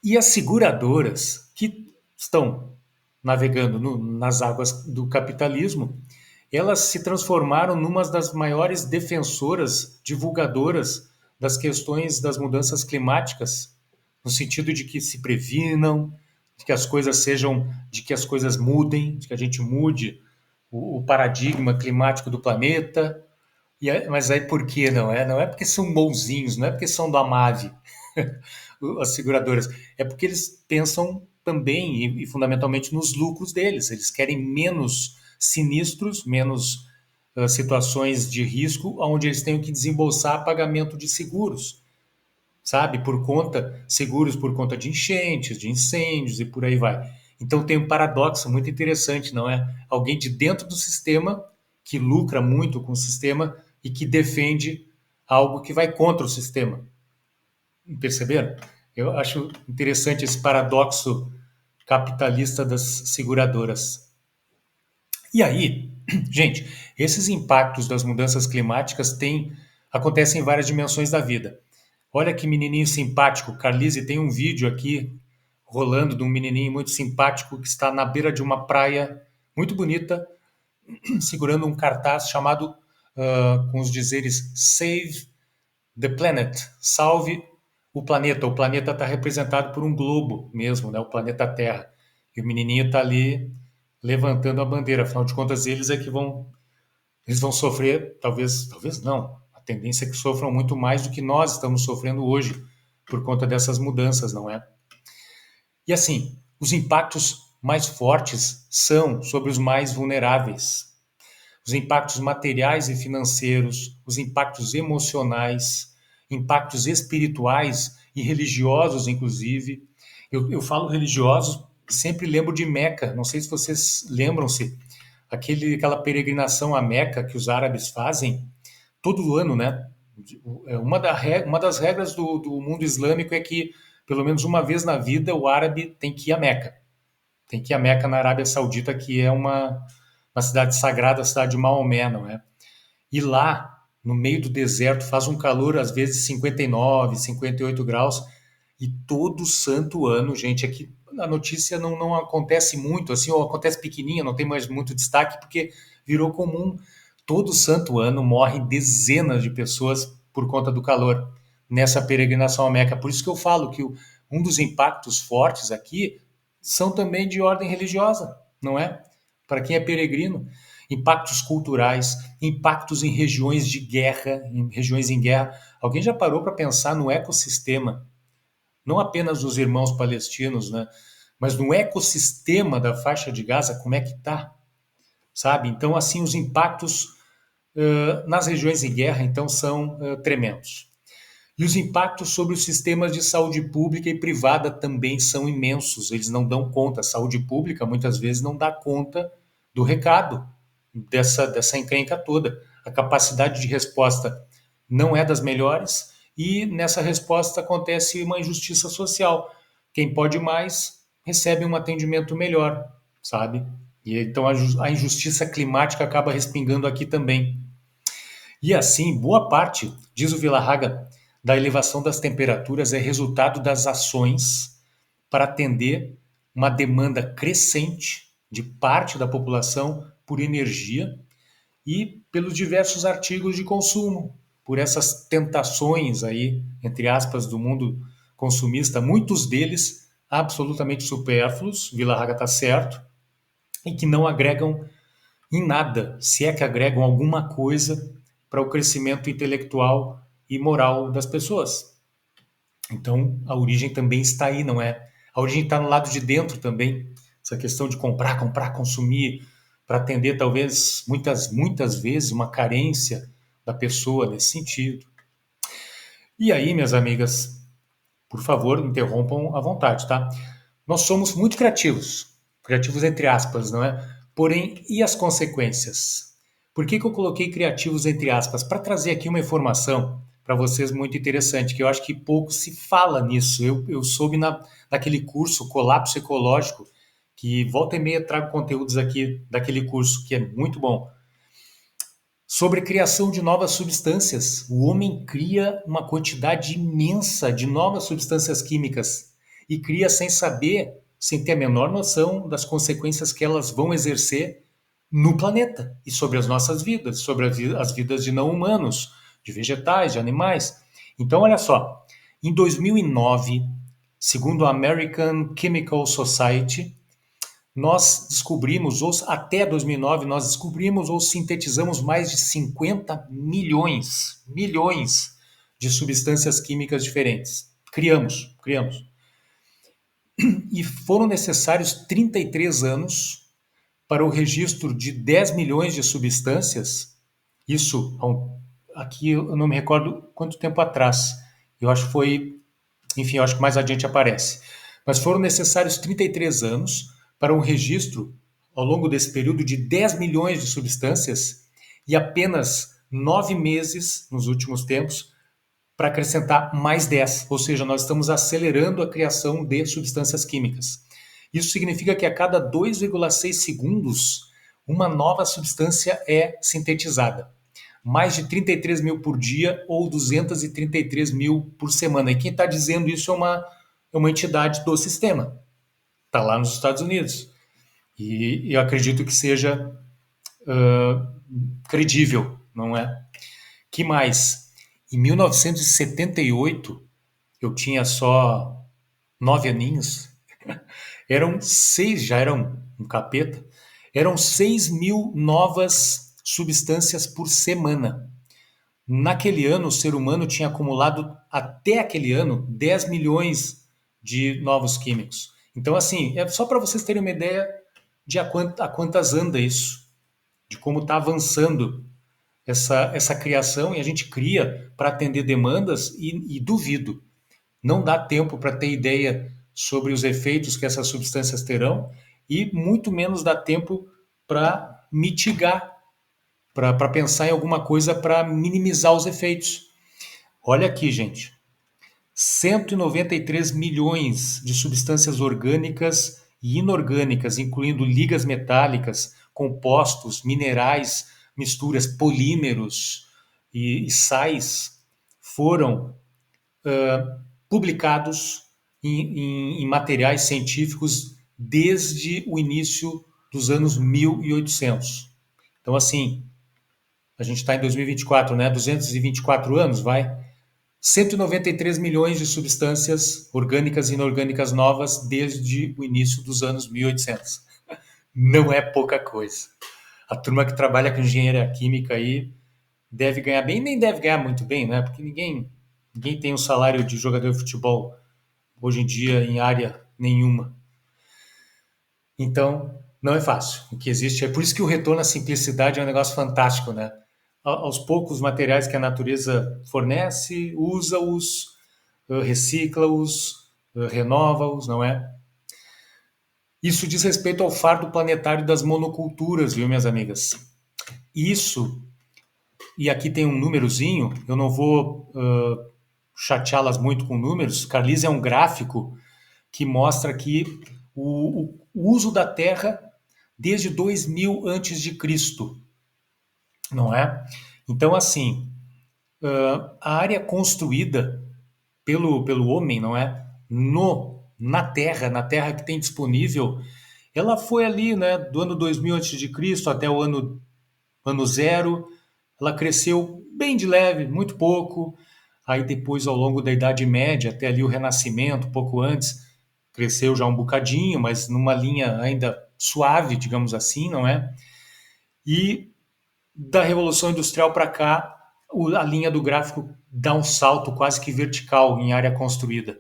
Speaker 1: E as seguradoras que estão navegando nas águas do capitalismo, elas se transformaram numa das maiores defensoras, divulgadoras das questões das mudanças climáticas, no sentido de que se previnam, de que as coisas sejam, de que as coisas mudem, de que a gente mude o paradigma climático do planeta. Mas aí por que não é? Não é porque são bonzinhos, não é porque são da MAVE, as seguradoras, é porque eles pensam também e fundamentalmente nos lucros deles. Eles querem menos sinistros, menos situações de risco onde eles tenham que desembolsar pagamento de seguros, sabe? Seguros por conta de enchentes, de incêndios e por aí vai. Então tem um paradoxo muito interessante, não é? Alguém de dentro do sistema que lucra muito com o sistema e que defende algo que vai contra o sistema. Perceberam? Eu acho interessante esse paradoxo capitalista das seguradoras. E aí, gente, esses impactos das mudanças climáticas acontecem em várias dimensões da vida. Olha que menininho simpático, Carlise, tem um vídeo aqui rolando de um menininho muito simpático que está na beira de uma praia muito bonita, segurando um cartaz chamado, com os dizeres Save the Planet, salve o planeta. O planeta está representado por um globo mesmo, né? O planeta Terra. E o menininho está ali levantando a bandeira. Afinal de contas, eles vão sofrer, talvez não. A tendência é que sofram muito mais do que nós estamos sofrendo hoje por conta dessas mudanças, não é? E assim, os impactos mais fortes são sobre os mais vulneráveis. Os impactos materiais e financeiros, os impactos emocionais, impactos espirituais e religiosos, inclusive. Eu falo religiosos, sempre lembro de Meca. Não sei se vocês lembram-se, aquela peregrinação a Meca que os árabes fazem todo ano, né? Uma das regras do mundo islâmico é que, pelo menos uma vez na vida, o árabe tem que ir a Meca. Tem que ir a Meca, na Arábia Saudita, que é uma cidade sagrada, a cidade de Maomé, não é? E lá, no meio do deserto, faz um calor, às vezes 59, 58 graus, e todo santo ano, gente, aqui a notícia não acontece muito, assim, ou acontece pequenininha, não tem mais muito destaque, porque virou comum. Todo santo ano morrem dezenas de pessoas por conta do calor nessa peregrinação à Meca. Por isso que eu falo que um dos impactos fortes aqui são também de ordem religiosa, não é? Para quem é peregrino, impactos culturais, impactos em regiões de guerra, em regiões em guerra. Alguém já parou para pensar no ecossistema, não apenas dos irmãos palestinos, né? Mas no ecossistema da faixa de Gaza, como é que está? Sabe? Então, assim, os impactos nas regiões em guerra, então, são tremendos. E os impactos sobre os sistemas de saúde pública e privada também são imensos. Eles não dão conta. A saúde pública, muitas vezes, não dá conta do recado dessa encrenca toda. A capacidade de resposta não é das melhores e nessa resposta acontece uma injustiça social. Quem pode mais recebe um atendimento melhor, sabe? E então a injustiça climática acaba respingando aqui também. E assim, boa parte, diz o Vila Haga, da elevação das temperaturas é resultado das ações para atender uma demanda crescente de parte da população por energia e pelos diversos artigos de consumo, por essas tentações aí, entre aspas, do mundo consumista, muitos deles absolutamente supérfluos, Vila Haga está certo, e que não agregam em nada, se é que agregam alguma coisa para o crescimento intelectual e moral das pessoas. Então, a origem também está aí, não é? A origem está no lado de dentro também. Essa questão de comprar, consumir, para atender talvez muitas vezes uma carência da pessoa nesse sentido. E aí, minhas amigas, por favor, interrompam à vontade, tá? Nós somos muito criativos entre aspas, não é? Porém, e as consequências? Por que eu coloquei criativos entre aspas? Para trazer aqui uma informação para vocês muito interessante, que eu acho que pouco se fala nisso. Eu soube naquele curso Colapso Ecológico, que volta e meia trago conteúdos aqui daquele curso, que é muito bom. Sobre criação de novas substâncias. O homem cria uma quantidade imensa de novas substâncias químicas e cria sem saber, sem ter a menor noção das consequências que elas vão exercer no planeta e sobre as nossas vidas, sobre as vidas de não humanos, de vegetais, de animais. Então, olha só, em 2009, segundo a American Chemical Society, nós descobrimos, ou até 2009, nós descobrimos ou sintetizamos mais de 50 milhões de substâncias químicas diferentes. Criamos. E foram necessários 33 anos para o registro de 10 milhões de substâncias. Isso, aqui eu não me recordo quanto tempo atrás. Eu acho que foi, enfim, eu acho que mais adiante aparece. Mas foram necessários 33 anos para um registro, ao longo desse período, de 10 milhões de substâncias e apenas 9 meses, nos últimos tempos, para acrescentar mais 10. Ou seja, nós estamos acelerando a criação de substâncias químicas. Isso significa que a cada 2,6 segundos, uma nova substância é sintetizada. Mais de 33 mil por dia ou 233 mil por semana. E quem está dizendo isso é uma entidade do sistema. Está lá nos Estados Unidos. E eu acredito que seja credível, não é? Que mais? Em 1978, eu tinha só 9 aninhos, eram 6, já eram um capeta, eram 6 mil novas substâncias por semana. Naquele ano, o ser humano tinha acumulado, até aquele ano, 10 milhões de novos químicos. Então, assim, é só para vocês terem uma ideia de a quantas anda isso, de como está avançando essa criação, e a gente cria para atender demandas e duvido. Não dá tempo para ter ideia sobre os efeitos que essas substâncias terão e muito menos dá tempo para mitigar, para pensar em alguma coisa para minimizar os efeitos. Olha aqui, gente. 193 milhões de substâncias orgânicas e inorgânicas, incluindo ligas metálicas, compostos, minerais, misturas, polímeros e sais, foram publicados em materiais científicos desde o início dos anos 1800. Então, assim, a gente está em 2024, né? 224 anos, vai. 193 milhões de substâncias orgânicas e inorgânicas novas desde o início dos anos 1800. Não é pouca coisa. A turma que trabalha com engenharia química aí deve ganhar bem, nem deve ganhar muito bem, né? Porque ninguém tem um salário de jogador de futebol hoje em dia em área nenhuma. Então, não é fácil. O que existe é por isso que o retorno à simplicidade é um negócio fantástico, né? Aos poucos materiais que a natureza fornece, usa-os, recicla-os, renova-os, não é? Isso diz respeito ao fardo planetário das monoculturas, viu, minhas amigas? Isso, e aqui tem um númerozinho, eu não vou chateá-las muito com números. Carlise é um gráfico que mostra aqui o uso da terra desde 2000 antes de Cristo, não é? Então, assim, a área construída pelo homem, não é? Na terra que tem disponível, ela foi ali, né, do ano 2000 antes de Cristo até o ano zero, ela cresceu bem de leve, muito pouco. Aí depois, ao longo da Idade Média, até ali o Renascimento, pouco antes, cresceu já um bocadinho, mas numa linha ainda suave, digamos assim, não é? E da Revolução Industrial para cá, a linha do gráfico dá um salto quase que vertical em área construída.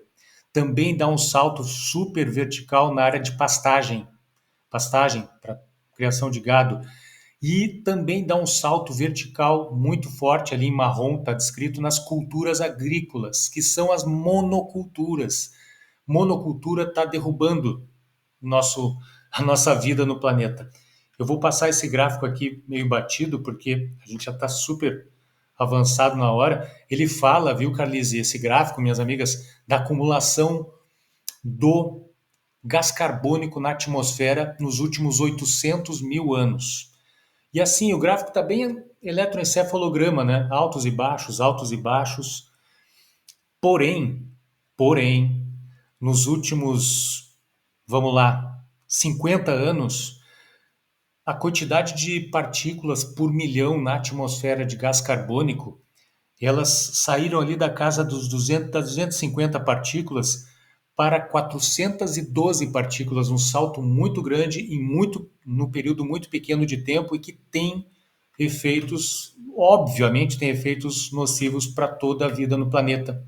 Speaker 1: Também dá um salto super vertical na área de pastagem para criação de gado. E também dá um salto vertical muito forte ali em marrom, está descrito nas culturas agrícolas, que são as monoculturas. Monocultura está derrubando a nossa vida no planeta. Eu vou passar esse gráfico aqui meio batido, porque a gente já está super avançado na hora. Ele fala, viu, Carlise, esse gráfico, minhas amigas, da acumulação do gás carbônico na atmosfera nos últimos 800 mil anos. E assim, o gráfico está bem eletroencefalograma, né? Altos e baixos, altos e baixos. Porém, nos últimos, vamos lá, 50 anos, a quantidade de partículas por milhão na atmosfera de gás carbônico, elas saíram ali da casa das 250 partículas para 412 partículas, um salto muito grande no período muito pequeno de tempo e que tem efeitos, obviamente, tem efeitos nocivos para toda a vida no planeta.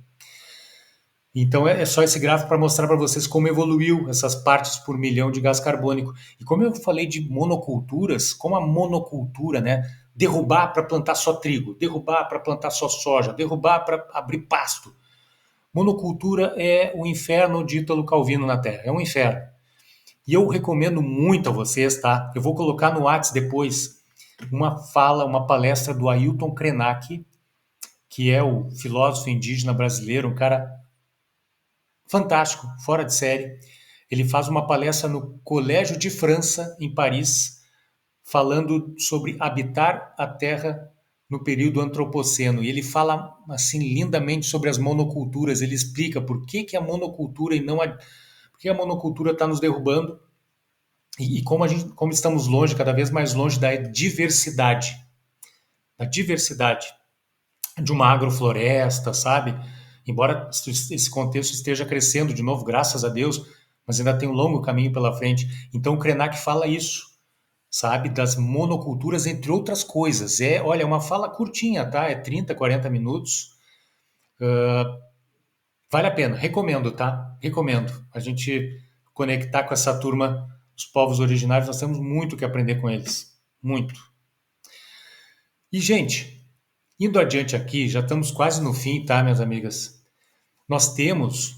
Speaker 1: Então é só esse gráfico para mostrar para vocês como evoluiu essas partes por milhão de gás carbônico. E como eu falei de monoculturas, como a monocultura, né? Derrubar para plantar só trigo, derrubar para plantar só soja, derrubar para abrir pasto. Monocultura é o inferno de Ítalo Calvino na Terra, é um inferno. E eu recomendo muito a vocês, tá? Eu vou colocar no Whats depois uma palestra do Ailton Krenak, que é o filósofo indígena brasileiro, um cara fantástico, fora de série. Ele faz uma palestra no Colégio de França, em Paris, falando sobre habitar a Terra no período antropoceno. E ele fala assim lindamente sobre as monoculturas. Ele explica por que a monocultura e não por que a monocultura está nos derrubando e como estamos longe, cada vez mais longe da diversidade de uma agrofloresta, sabe? Embora esse contexto esteja crescendo de novo, graças a Deus, mas ainda tem um longo caminho pela frente. Então o Krenak fala isso, sabe? Das monoculturas, entre outras coisas. Olha, é uma fala curtinha, tá? É 30, 40 minutos. Vale a pena, recomendo, tá? Recomendo. A gente conectar com essa turma, os povos originários, nós temos muito que aprender com eles. Muito. E, gente, indo adiante aqui, já estamos quase no fim, tá, minhas amigas? Nós temos,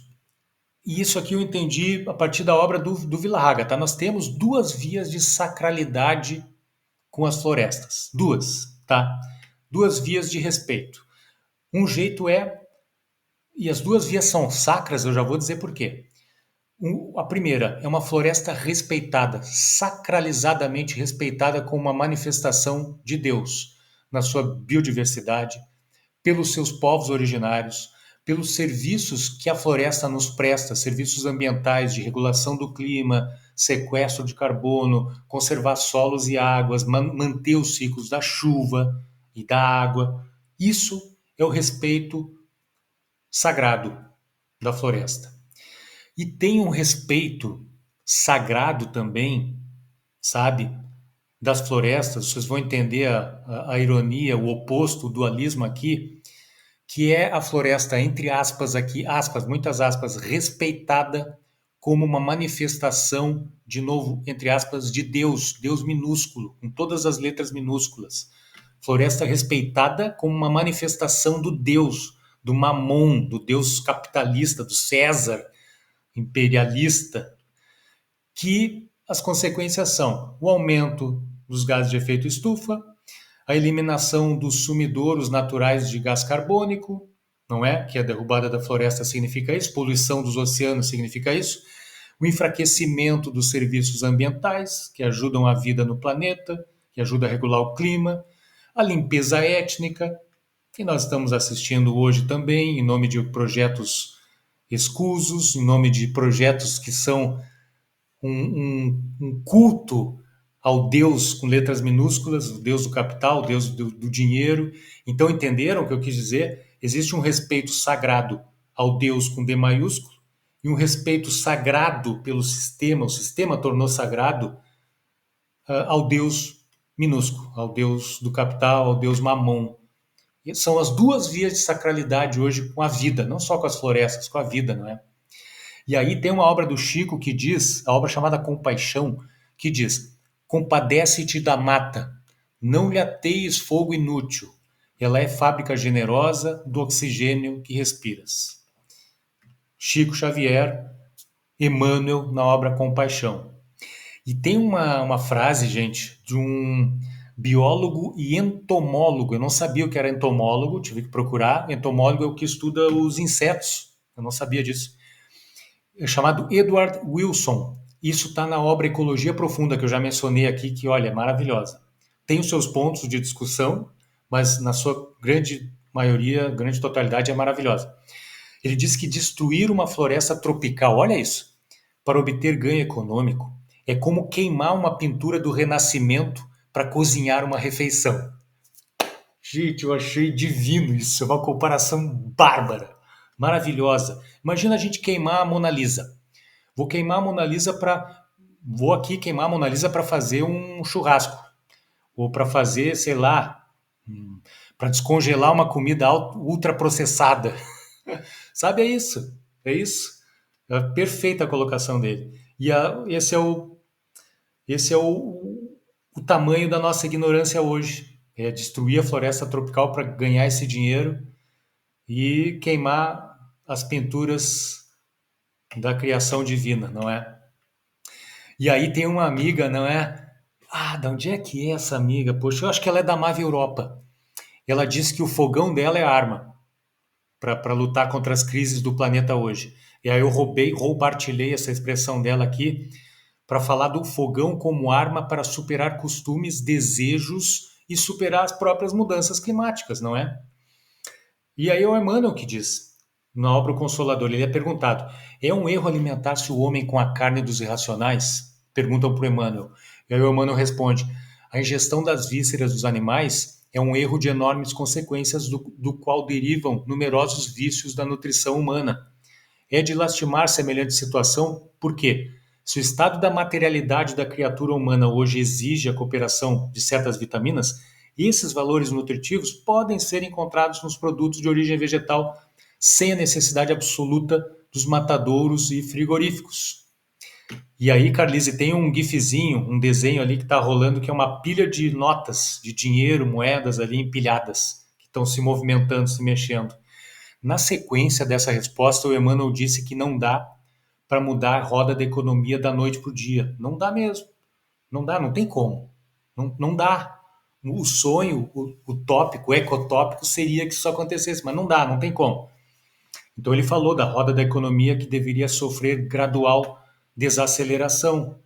Speaker 1: e isso aqui eu entendi a partir da obra do Villarraga, tá? Nós temos duas vias de sacralidade com as florestas. Duas, tá? Duas vias de respeito. Um jeito e as duas vias são sacras, eu já vou dizer por quê. A primeira é uma floresta respeitada, sacralizadamente respeitada como uma manifestação de Deus na sua biodiversidade, pelos seus povos originários, pelos serviços que a floresta nos presta, serviços ambientais de regulação do clima, sequestro de carbono, conservar solos e águas, manter os ciclos da chuva e da água. Isso é o respeito sagrado da floresta. E tem um respeito sagrado também, sabe, das florestas. Vocês vão entender a ironia, o oposto, o dualismo aqui, que é a floresta, entre aspas aqui, aspas, muitas aspas, respeitada como uma manifestação, de novo, entre aspas, de Deus, Deus minúsculo, com todas as letras minúsculas. Floresta respeitada como uma manifestação do Deus, do Mamon, do Deus capitalista, do César imperialista, que as consequências são o aumento dos gases de efeito estufa, a eliminação dos sumidouros naturais de gás carbônico, não é? Que a derrubada da floresta significa isso, poluição dos oceanos significa isso, o enfraquecimento dos serviços ambientais, que ajudam a vida no planeta, que ajudam a regular o clima, a limpeza étnica, que nós estamos assistindo hoje também, em nome de projetos escusos, em nome de projetos que são um culto ao Deus com letras minúsculas, o Deus do capital, o Deus do dinheiro. Então entenderam o que eu quis dizer? Existe um respeito sagrado ao Deus com D maiúsculo e um respeito sagrado pelo sistema, o sistema tornou sagrado ao Deus minúsculo, ao Deus do capital, ao Deus Mamon. E são as duas vias de sacralidade hoje com a vida, não só com as florestas, com a vida, não é? E aí tem uma obra do Chico que diz, a obra chamada Compaixão, que diz: compadece-te da mata, não lhe ateis fogo inútil, ela é fábrica generosa do oxigênio que respiras. Chico Xavier, Emmanuel, na obra Compaixão. E tem uma frase, gente, de um biólogo e entomólogo. Eu não sabia o que era entomólogo, tive que procurar. Entomólogo é o que estuda os insetos. Eu não sabia disso. É chamado Edward Wilson. Isso está na obra Ecologia Profunda, que eu já mencionei aqui, que, olha, é maravilhosa. Tem os seus pontos de discussão, mas na sua grande maioria, grande totalidade, é maravilhosa. Ele diz que destruir uma floresta tropical, olha isso, para obter ganho econômico, é como queimar uma pintura do Renascimento para cozinhar uma refeição. Gente, eu achei divino isso, é uma comparação bárbara, maravilhosa. Imagina a gente queimar a Mona Lisa. Vou aqui queimar a Mona Lisa para fazer um churrasco ou para fazer, sei lá, para descongelar uma comida ultraprocessada. Sabe, é isso. É isso. É perfeita a colocação dele. E esse é o tamanho da nossa ignorância hoje. É destruir a floresta tropical para ganhar esse dinheiro e queimar as pinturas da criação divina, não é? E aí tem uma amiga, não é? Ah, de onde é que é essa amiga? Poxa, eu acho que ela é da Mave Europa. Ela diz que o fogão dela é arma para lutar contra as crises do planeta hoje. E aí eu roubartilhei essa expressão dela aqui para falar do fogão como arma para superar costumes, desejos e superar as próprias mudanças climáticas, não é? E aí é o Emmanuel que diz, na obra O Consolador, ele é perguntado: é um erro alimentar-se o homem com a carne dos irracionais? Perguntam para o Emmanuel. E aí o Emmanuel responde: a ingestão das vísceras dos animais é um erro de enormes consequências do qual derivam numerosos vícios da nutrição humana. É de lastimar semelhante situação, porque se o estado da materialidade da criatura humana hoje exige a cooperação de certas vitaminas, esses valores nutritivos podem ser encontrados nos produtos de origem vegetal sem a necessidade absoluta dos matadouros e frigoríficos. E aí, Carlise, tem um gifzinho, um desenho ali que está rolando, que é uma pilha de notas, de dinheiro, moedas ali empilhadas, que estão se movimentando, se mexendo. Na sequência dessa resposta, o Emmanuel disse que não dá para mudar a roda da economia da noite para o dia. Não dá mesmo. Não dá, não tem como. Não dá. O sonho, o tópico, o ecotópico seria que isso acontecesse, mas não dá, não tem como. Então ele falou da roda da economia que deveria sofrer gradual desaceleração.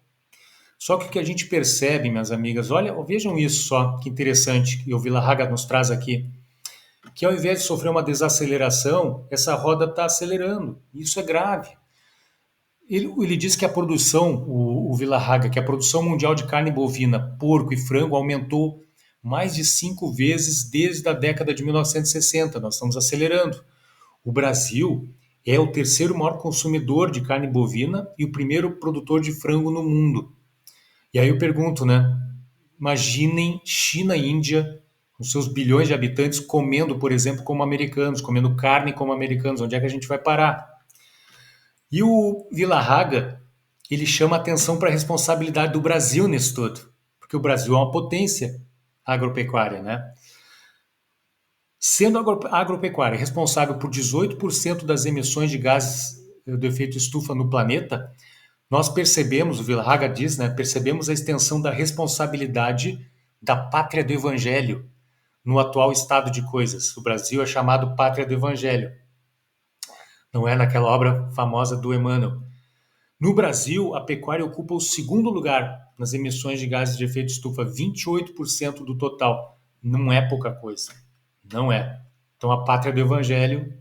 Speaker 1: Só que o que a gente percebe, minhas amigas, olha, vejam isso só, que interessante, que o Vila-Haga nos traz aqui, que ao invés de sofrer uma desaceleração, essa roda está acelerando. Isso é grave. Ele diz que a produção, o Vila-Haga, que a produção mundial de carne bovina, porco e frango aumentou mais de 5 vezes desde a década de 1960. Nós estamos acelerando. O Brasil é o terceiro maior consumidor de carne bovina e o primeiro produtor de frango no mundo. E aí eu pergunto, né? Imaginem China e Índia, com seus bilhões de habitantes, comendo, por exemplo, como americanos, comendo carne como americanos. Onde é que a gente vai parar? E o Vila-Haga, ele chama atenção para a responsabilidade do Brasil nisso tudo, porque o Brasil é uma potência agropecuária, né? Sendo a agropecuária responsável por 18% das emissões de gases do efeito estufa no planeta, nós percebemos, o Vila-Haga diz, né, percebemos a extensão da responsabilidade da pátria do Evangelho no atual estado de coisas. O Brasil é chamado pátria do Evangelho. Não é naquela obra famosa do Emmanuel. No Brasil, a pecuária ocupa o segundo lugar nas emissões de gases de efeito estufa, 28% do total. Não é pouca coisa. Não é. Então a pátria do Evangelho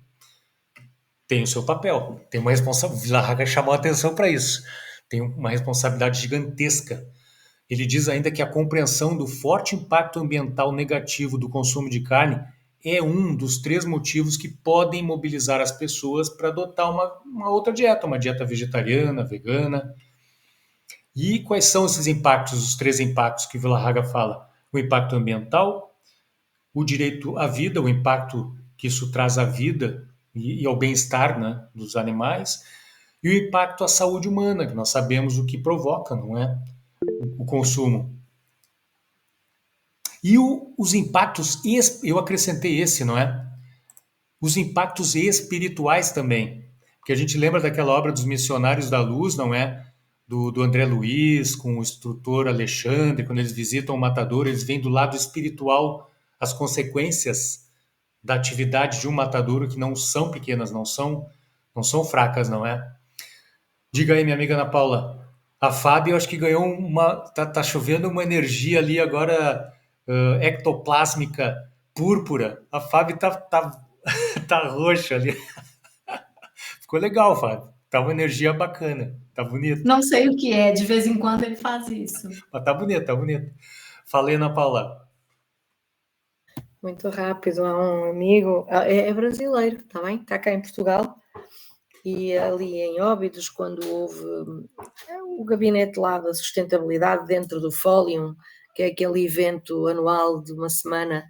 Speaker 1: tem o seu papel, tem uma responsabilidade. Vila-Haga chamou a atenção para isso. Tem uma responsabilidade gigantesca. Ele diz ainda que a compreensão do forte impacto ambiental negativo do consumo de carne é um dos 3 motivos que podem mobilizar as pessoas para adotar uma outra dieta, uma dieta vegetariana, vegana. E quais são esses impactos, os 3 impactos que Villarraga fala? O impacto ambiental, o direito à vida, o impacto que isso traz à vida e ao bem-estar, né, dos animais, e o impacto à saúde humana, que nós sabemos o que provoca, não é? O consumo. E os impactos, eu acrescentei esse, não é? Os impactos espirituais também. Porque a gente lembra daquela obra dos Missionários da Luz, não é? Do André Luiz, com o instrutor Alexandre, quando eles visitam o matador, eles veem do lado espiritual as consequências da atividade de um matadouro que não são pequenas, não são fracas, não é? Diga aí, minha amiga Ana Paula. A Fábio, eu acho que ganhou uma. Tá chovendo uma energia ali agora ectoplásmica púrpura. A Fábio tá roxa ali. Ficou legal, Fábio. Tá uma energia bacana. Tá bonito.
Speaker 4: Não sei o que é, de vez em quando ele faz isso.
Speaker 1: Mas tá bonito, tá bonito. Falei, Ana Paula.
Speaker 3: Muito rápido, há um amigo, é brasileiro, está bem? Está cá em Portugal. E ali em Óbidos, quando houve o gabinete lá da sustentabilidade dentro do Fólium, que é aquele evento anual de uma semana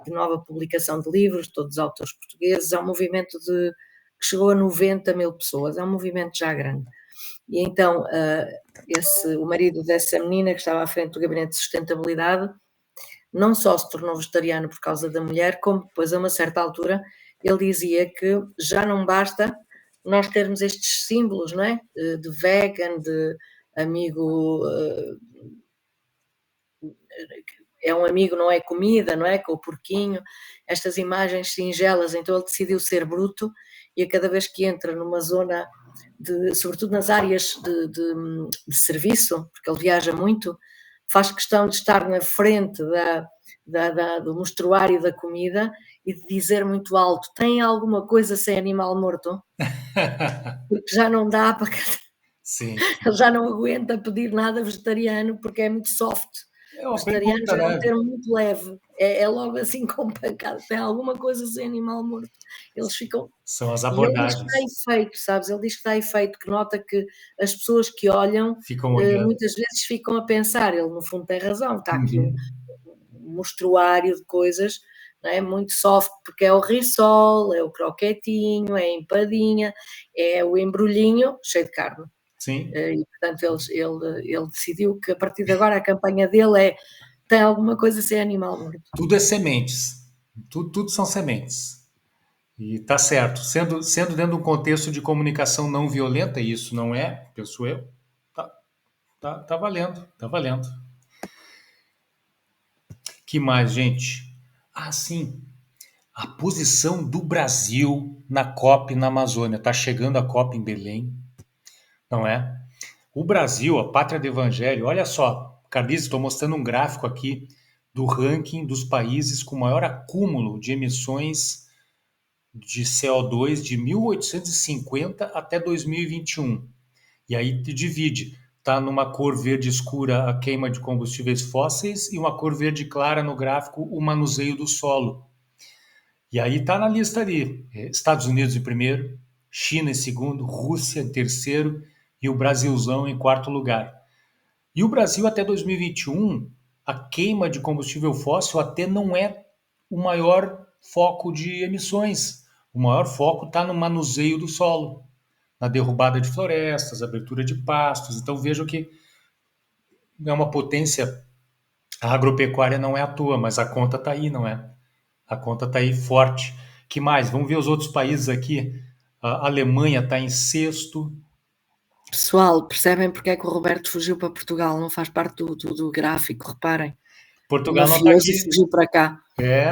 Speaker 3: de nova publicação de livros, todos os autores portugueses, é um movimento que chegou a 90 mil pessoas, é um movimento já grande. E então, o marido dessa menina que estava à frente do gabinete de sustentabilidade, não só se tornou vegetariano por causa da mulher, como depois, a uma certa altura, ele dizia que já não basta nós termos estes símbolos, não é? De vegan, de amigo, é um amigo, não é comida, não é? Com o porquinho, estas imagens singelas, então ele decidiu ser bruto e a cada vez que entra numa zona, sobretudo nas áreas de serviço, porque ele viaja muito, faz questão de estar na frente do mostruário da comida e de dizer muito alto: tem alguma coisa sem animal morto? Porque já não dá para.
Speaker 1: Sim.
Speaker 3: Ele já não aguenta pedir nada vegetariano porque é muito soft.
Speaker 1: É uma
Speaker 3: Vegetariano
Speaker 1: pergunta,
Speaker 3: já é um
Speaker 1: né?
Speaker 3: termo muito leve, é logo assim com pancada, tem alguma coisa sem animal morto. Eles ficam.
Speaker 1: São as
Speaker 3: E ele diz que
Speaker 1: abordagens.
Speaker 3: está efeito, sabes? Ele diz que está efeito, que nota que as pessoas que olham
Speaker 1: Ficam olhando.
Speaker 3: muitas vezes ficam a pensar, ele no fundo tem razão, está aqui
Speaker 1: Uhum.
Speaker 3: um mostruário de coisas, não é? Muito soft, porque é o rissol, é o croquetinho, é a empadinha, é o embrulhinho cheio de carne.
Speaker 1: Sim.
Speaker 3: E portanto ele decidiu que a partir de agora a campanha dele é: tem alguma coisa sem animal morto.
Speaker 1: Tudo é sementes. Tudo são sementes. E tá certo. Sendo dentro de um contexto de comunicação não violenta, e isso não é, penso eu, tá valendo, tá valendo. Que mais, gente? Ah, sim. A posição do Brasil na COP na Amazônia. Tá chegando a COP em Belém, não é? O Brasil, a pátria do evangelho, olha só, Carlice, estou mostrando um gráfico aqui do ranking dos países com maior acúmulo de emissões de CO2 de 1850 até 2021. E aí te divide. Está numa cor verde escura a queima de combustíveis fósseis e uma cor verde clara no gráfico o manuseio do solo. E aí está na lista ali. Estados Unidos em primeiro, China em segundo, Rússia em terceiro e o Brasilzão em quarto lugar. E o Brasil até 2021, a queima de combustível fóssil até não é o maior foco de emissões. O maior foco está no manuseio do solo, na derrubada de florestas, abertura de pastos. Então vejam que é uma potência. A agropecuária não é à toa, mas a conta está aí, não é? A conta está aí forte. Que mais? Vamos ver os outros países aqui. A Alemanha está em sexto.
Speaker 3: Pessoal, percebem porque é que o Roberto fugiu para Portugal? Não faz parte do gráfico, reparem.
Speaker 1: Portugal
Speaker 3: O
Speaker 1: não está
Speaker 3: mafioso
Speaker 1: aqui.
Speaker 3: fugiu para cá.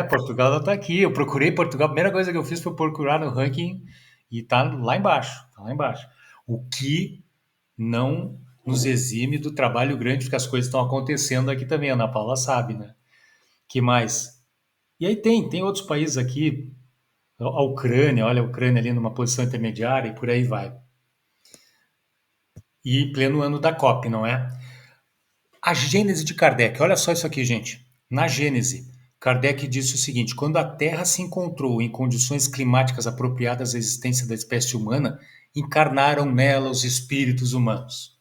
Speaker 1: Portugal não está aqui. Eu procurei Portugal. A primeira coisa que eu fiz foi procurar no ranking e está lá embaixo. Tá lá embaixo. O que não nos exime do trabalho grande, porque as coisas estão acontecendo aqui também. A Ana Paula sabe, né? Que mais? E aí tem outros países aqui. A Ucrânia, olha a Ucrânia ali numa posição intermediária e por aí vai. E pleno ano da COP, não é? A Gênese de Kardec, olha só isso aqui, gente. Na Gênese, Kardec disse o seguinte: quando a Terra se encontrou em condições climáticas apropriadas à existência da espécie humana, encarnaram nela os espíritos humanos.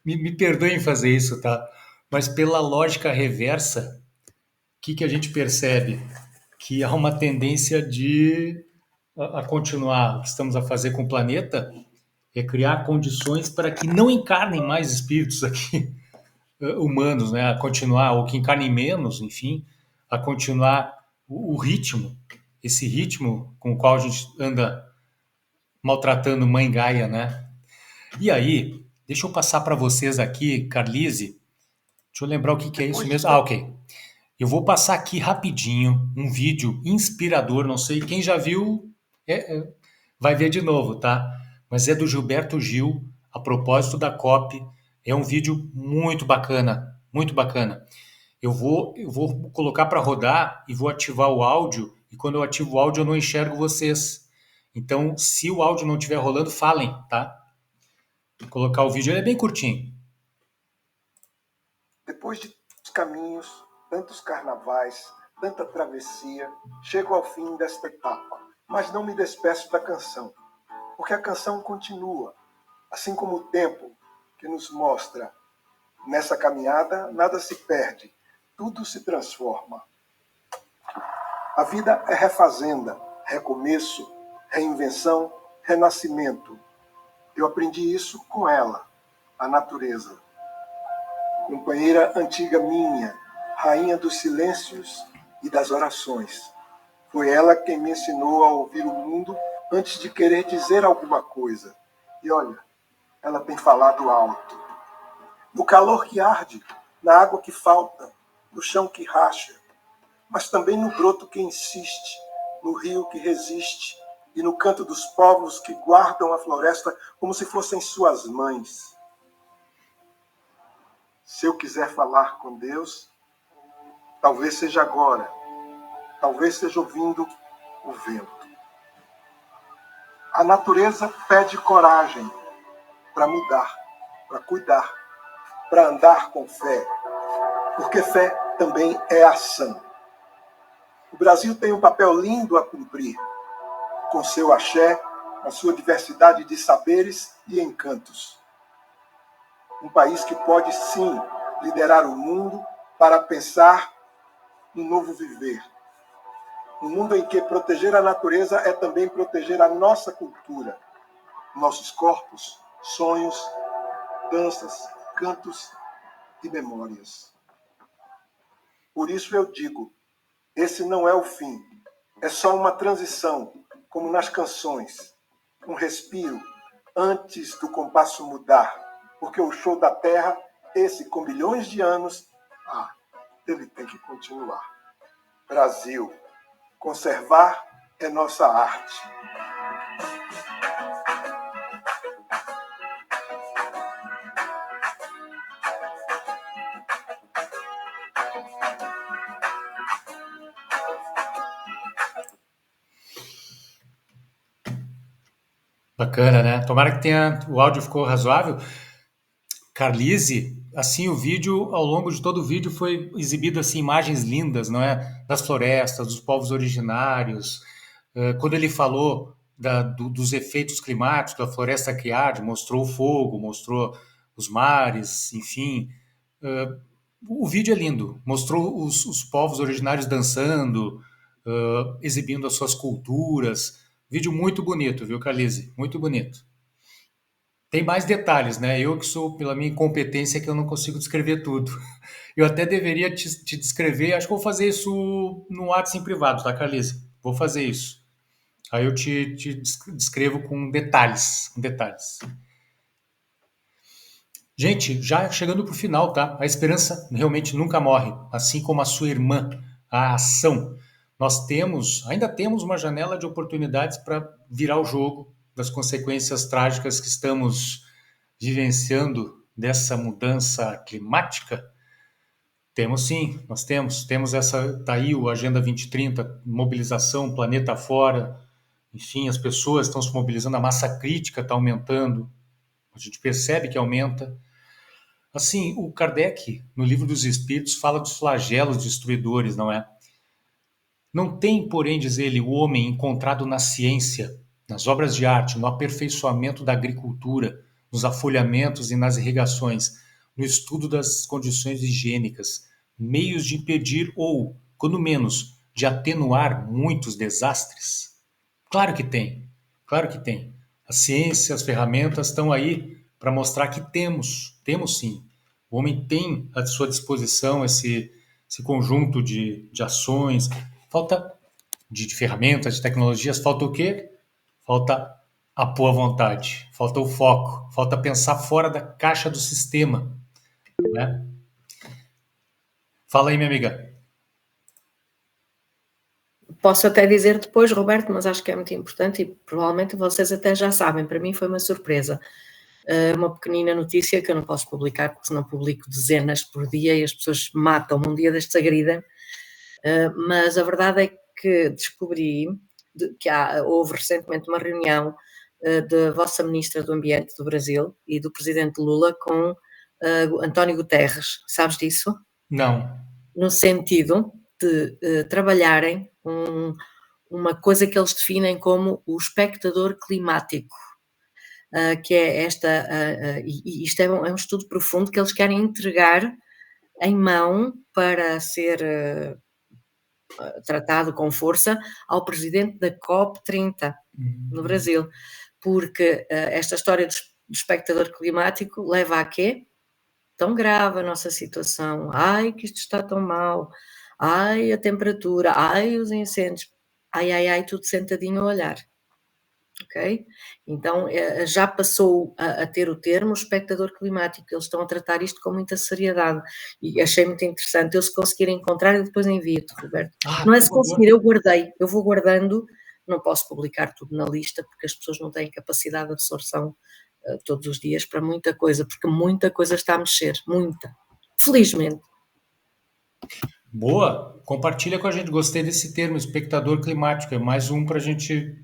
Speaker 1: Me perdoem fazer isso, tá? Mas pela lógica reversa, o que a gente percebe? Que há uma tendência a continuar. O que estamos a fazer com o planeta é criar condições para que não encarnem mais espíritos aqui humanos, né? A continuar, ou que encarnem menos, enfim, a continuar o ritmo, esse ritmo com o qual a gente anda maltratando Mãe Gaia, né? E aí, deixa eu passar para vocês aqui, Carlise. Deixa eu lembrar o que é isso mesmo. Ah, ok. Eu vou passar aqui rapidinho um vídeo inspirador. Não sei quem já viu, vai ver de novo, tá? Mas é do Gilberto Gil, a propósito da COP. É um vídeo muito bacana, muito bacana. Eu vou colocar para rodar e vou ativar o áudio. E quando eu ativo o áudio, eu não enxergo vocês. Então, se o áudio não estiver rolando, falem, tá? Vou colocar o vídeo, ele é bem curtinho.
Speaker 5: Depois de tantos caminhos, tantos carnavais, tanta travessia, chego ao fim desta etapa, mas não me despeço da canção, porque a canção continua, assim como o tempo que nos mostra. Nessa caminhada, nada se perde, tudo se transforma. A vida é refazenda, recomeço, reinvenção, renascimento. Eu aprendi isso com ela, a natureza. Companheira antiga minha, rainha dos silêncios e das orações. Foi ela quem me ensinou a ouvir o mundo antes de querer dizer alguma coisa. E olha, ela tem falado alto. No calor que arde, na água que falta, no chão que racha, mas também no broto que insiste, no rio que resiste e no canto dos povos que guardam a floresta como se fossem suas mães. Se eu quiser falar com Deus, talvez seja agora, talvez seja ouvindo o vento. A natureza pede coragem para mudar, para cuidar, para andar com fé, porque fé também é ação. O Brasil tem um papel lindo a cumprir, com seu axé, a sua diversidade de saberes e encantos. Um país que pode, sim, liderar o mundo para pensar um novo viver. Um mundo em que proteger a natureza é também proteger a nossa cultura, nossos corpos, sonhos, danças, cantos e memórias. Por isso eu digo, esse não é o fim, é só uma transição, como nas canções, um respiro antes do compasso mudar, porque o show da Terra, esse com bilhões de anos, ele tem que continuar. Brasil, conservar é nossa arte.
Speaker 1: Bacana, né? Tomara que o áudio ficou razoável. Carlise, assim, o vídeo, ao longo de todo o vídeo, foi exibido assim, imagens lindas, não é? Das florestas, dos povos originários. Quando ele falou dos efeitos climáticos da floresta que arde, mostrou o fogo, mostrou os mares, enfim. O vídeo é lindo, mostrou os povos originários dançando, exibindo as suas culturas. Vídeo muito bonito, viu, Carlise? Muito bonito. Tem mais detalhes, né? Eu que sou, pela minha incompetência, que eu não consigo descrever tudo. Eu até deveria te descrever, acho que vou fazer isso no WhatsApp em privado, tá, Carlise? Vou fazer isso. Aí eu te descrevo com detalhes, com detalhes. Gente, já chegando para o final, tá? A esperança realmente nunca morre, assim como a sua irmã, a ação. Nós ainda temos uma janela de oportunidades para virar o jogo das consequências trágicas que estamos vivenciando dessa mudança climática. Temos sim, nós temos tá aí o Agenda 2030, mobilização, planeta fora, enfim, as pessoas estão se mobilizando, a massa crítica está aumentando, a gente percebe que aumenta. Assim, o Kardec, no Livro dos Espíritos, fala dos flagelos destruidores, não é? Não tem, porém, diz ele, o homem encontrado na ciência, nas obras de arte, no aperfeiçoamento da agricultura, nos afolhamentos e nas irrigações, no estudo das condições higiênicas, meios de impedir ou, quando menos, de atenuar muitos desastres? Claro que tem, claro que tem. A ciência, as ferramentas estão aí para mostrar que temos sim. O homem tem à sua disposição esse conjunto de ações. Falta de ferramentas, de tecnologias, falta o quê? Falta a boa vontade, falta o foco, falta pensar fora da caixa do sistema, né? Fala aí, minha amiga.
Speaker 3: Posso até dizer depois, Roberto, mas acho que é muito importante e provavelmente vocês até já sabem, para mim foi uma surpresa. Uma pequenina notícia que eu não posso publicar, porque senão publico dezenas por dia e as pessoas matam-me um dia destes agridem. Mas a verdade é que descobri que houve recentemente uma reunião da vossa Ministra do Ambiente do Brasil e do Presidente Lula com António Guterres. Sabes disso?
Speaker 1: Não.
Speaker 3: No sentido de trabalharem uma coisa que eles definem como o espectador climático, que é e isto é um estudo profundo que eles querem entregar em mão para ser tratado com força ao presidente da COP30 no Brasil, porque esta história do espectador climático leva a quê? Tão grave a nossa situação, ai que isto está tão mal, ai a temperatura, ai os incêndios, ai, tudo sentadinho a olhar, ok? Então já passou a ter o termo espectador climático, eles estão a tratar isto com muita seriedade e achei muito interessante, eu se conseguir encontrar eu depois envio-te, Roberto. Não é se conseguir, eu vou guardando, não posso publicar tudo na lista porque as pessoas não têm capacidade de absorção todos os dias para muita coisa, porque muita coisa está a mexer, muita, felizmente.
Speaker 1: Boa, compartilha com a gente, gostei desse termo, espectador climático, é mais um para a gente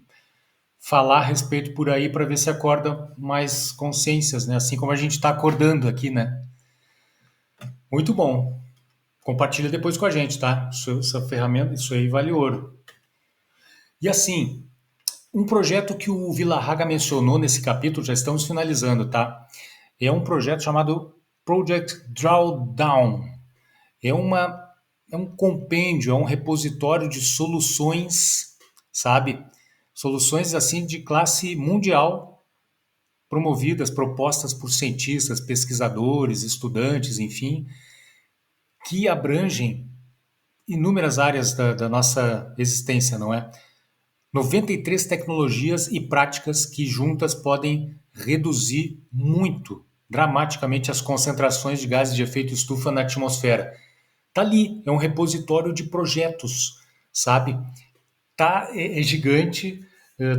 Speaker 1: falar a respeito por aí para ver se acorda mais consciências, né? Assim como a gente está acordando aqui, né? Muito bom. Compartilha depois com a gente, tá? Essa ferramenta, isso aí vale ouro. E assim, um projeto que o Villarraga mencionou nesse capítulo, já estamos finalizando, tá? É um projeto chamado Project Drawdown. É um compêndio, é um repositório de soluções, sabe? Soluções assim de classe mundial, promovidas, propostas por cientistas, pesquisadores, estudantes, enfim, que abrangem inúmeras áreas da nossa existência, não é? 93 tecnologias e práticas que juntas podem reduzir muito, dramaticamente, as concentrações de gases de efeito estufa na atmosfera. Tá ali, é um repositório de projetos, sabe? É gigante,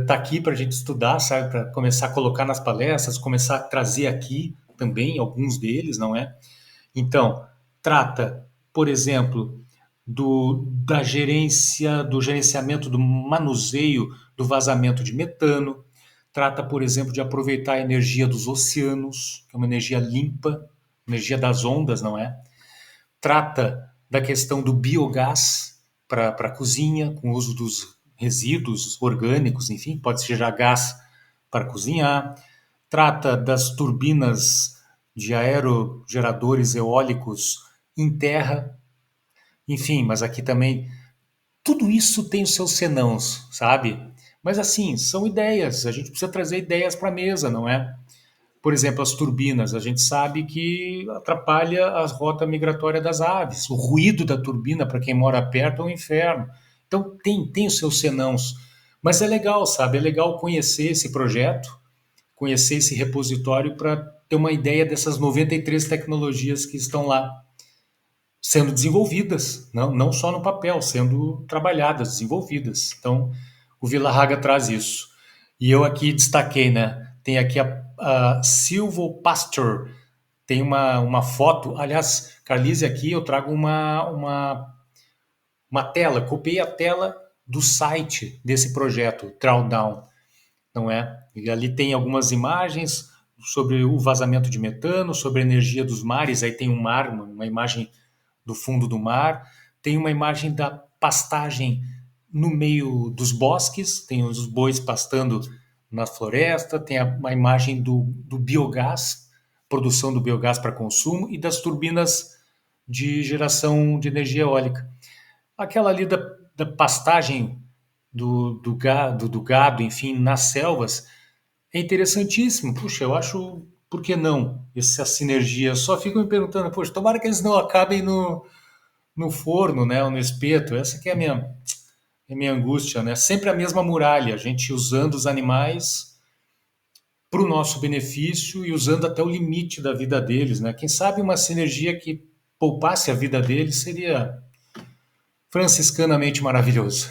Speaker 1: tá aqui para a gente estudar, sabe? Para começar a colocar nas palestras, começar a trazer aqui também alguns deles, não é? Então, trata, por exemplo, da gerência, do gerenciamento do manuseio do vazamento de metano, trata, por exemplo, de aproveitar a energia dos oceanos, que é uma energia limpa, energia das ondas, não é? Trata da questão do biogás para a cozinha, com o uso dos resíduos orgânicos, enfim, pode gerar gás para cozinhar. Trata das turbinas de aerogeradores eólicos em terra, enfim, mas aqui também tudo isso tem os seus senãos, sabe? Mas assim, são ideias, a gente precisa trazer ideias para a mesa, não é? Por exemplo, as turbinas, a gente sabe que atrapalha a rota migratória das aves. O ruído da turbina, para quem mora perto, é um inferno. Então, tem os seus senãos. Mas é legal, sabe? É legal conhecer esse projeto, conhecer esse repositório para ter uma ideia dessas 93 tecnologias que estão lá sendo desenvolvidas, não só no papel, sendo trabalhadas, desenvolvidas. Então, o Villarraga traz isso. E eu aqui destaquei, né? Tem aqui a Silvopastor, tem uma foto. Aliás, Carlise, aqui eu trago uma tela, copiei a tela do site desse projeto, Drawdown, não é? E ali tem algumas imagens sobre o vazamento de metano, sobre a energia dos mares. Aí tem um mar, uma imagem do fundo do mar, tem uma imagem da pastagem no meio dos bosques, tem os bois pastando na floresta, tem uma imagem do biogás, produção do biogás para consumo, e das turbinas de geração de energia eólica. Aquela ali da pastagem do gado, enfim, nas selvas, é interessantíssimo. Puxa, eu acho, por que não? Essa sinergia. Só fico me perguntando, poxa, tomara que eles não acabem no forno, né, ou no espeto. Essa que é a minha angústia, né? Sempre a mesma muralha, a gente usando os animais para o nosso benefício e usando até o limite da vida deles, né? Quem sabe uma sinergia que poupasse a vida deles seria franciscanamente maravilhoso.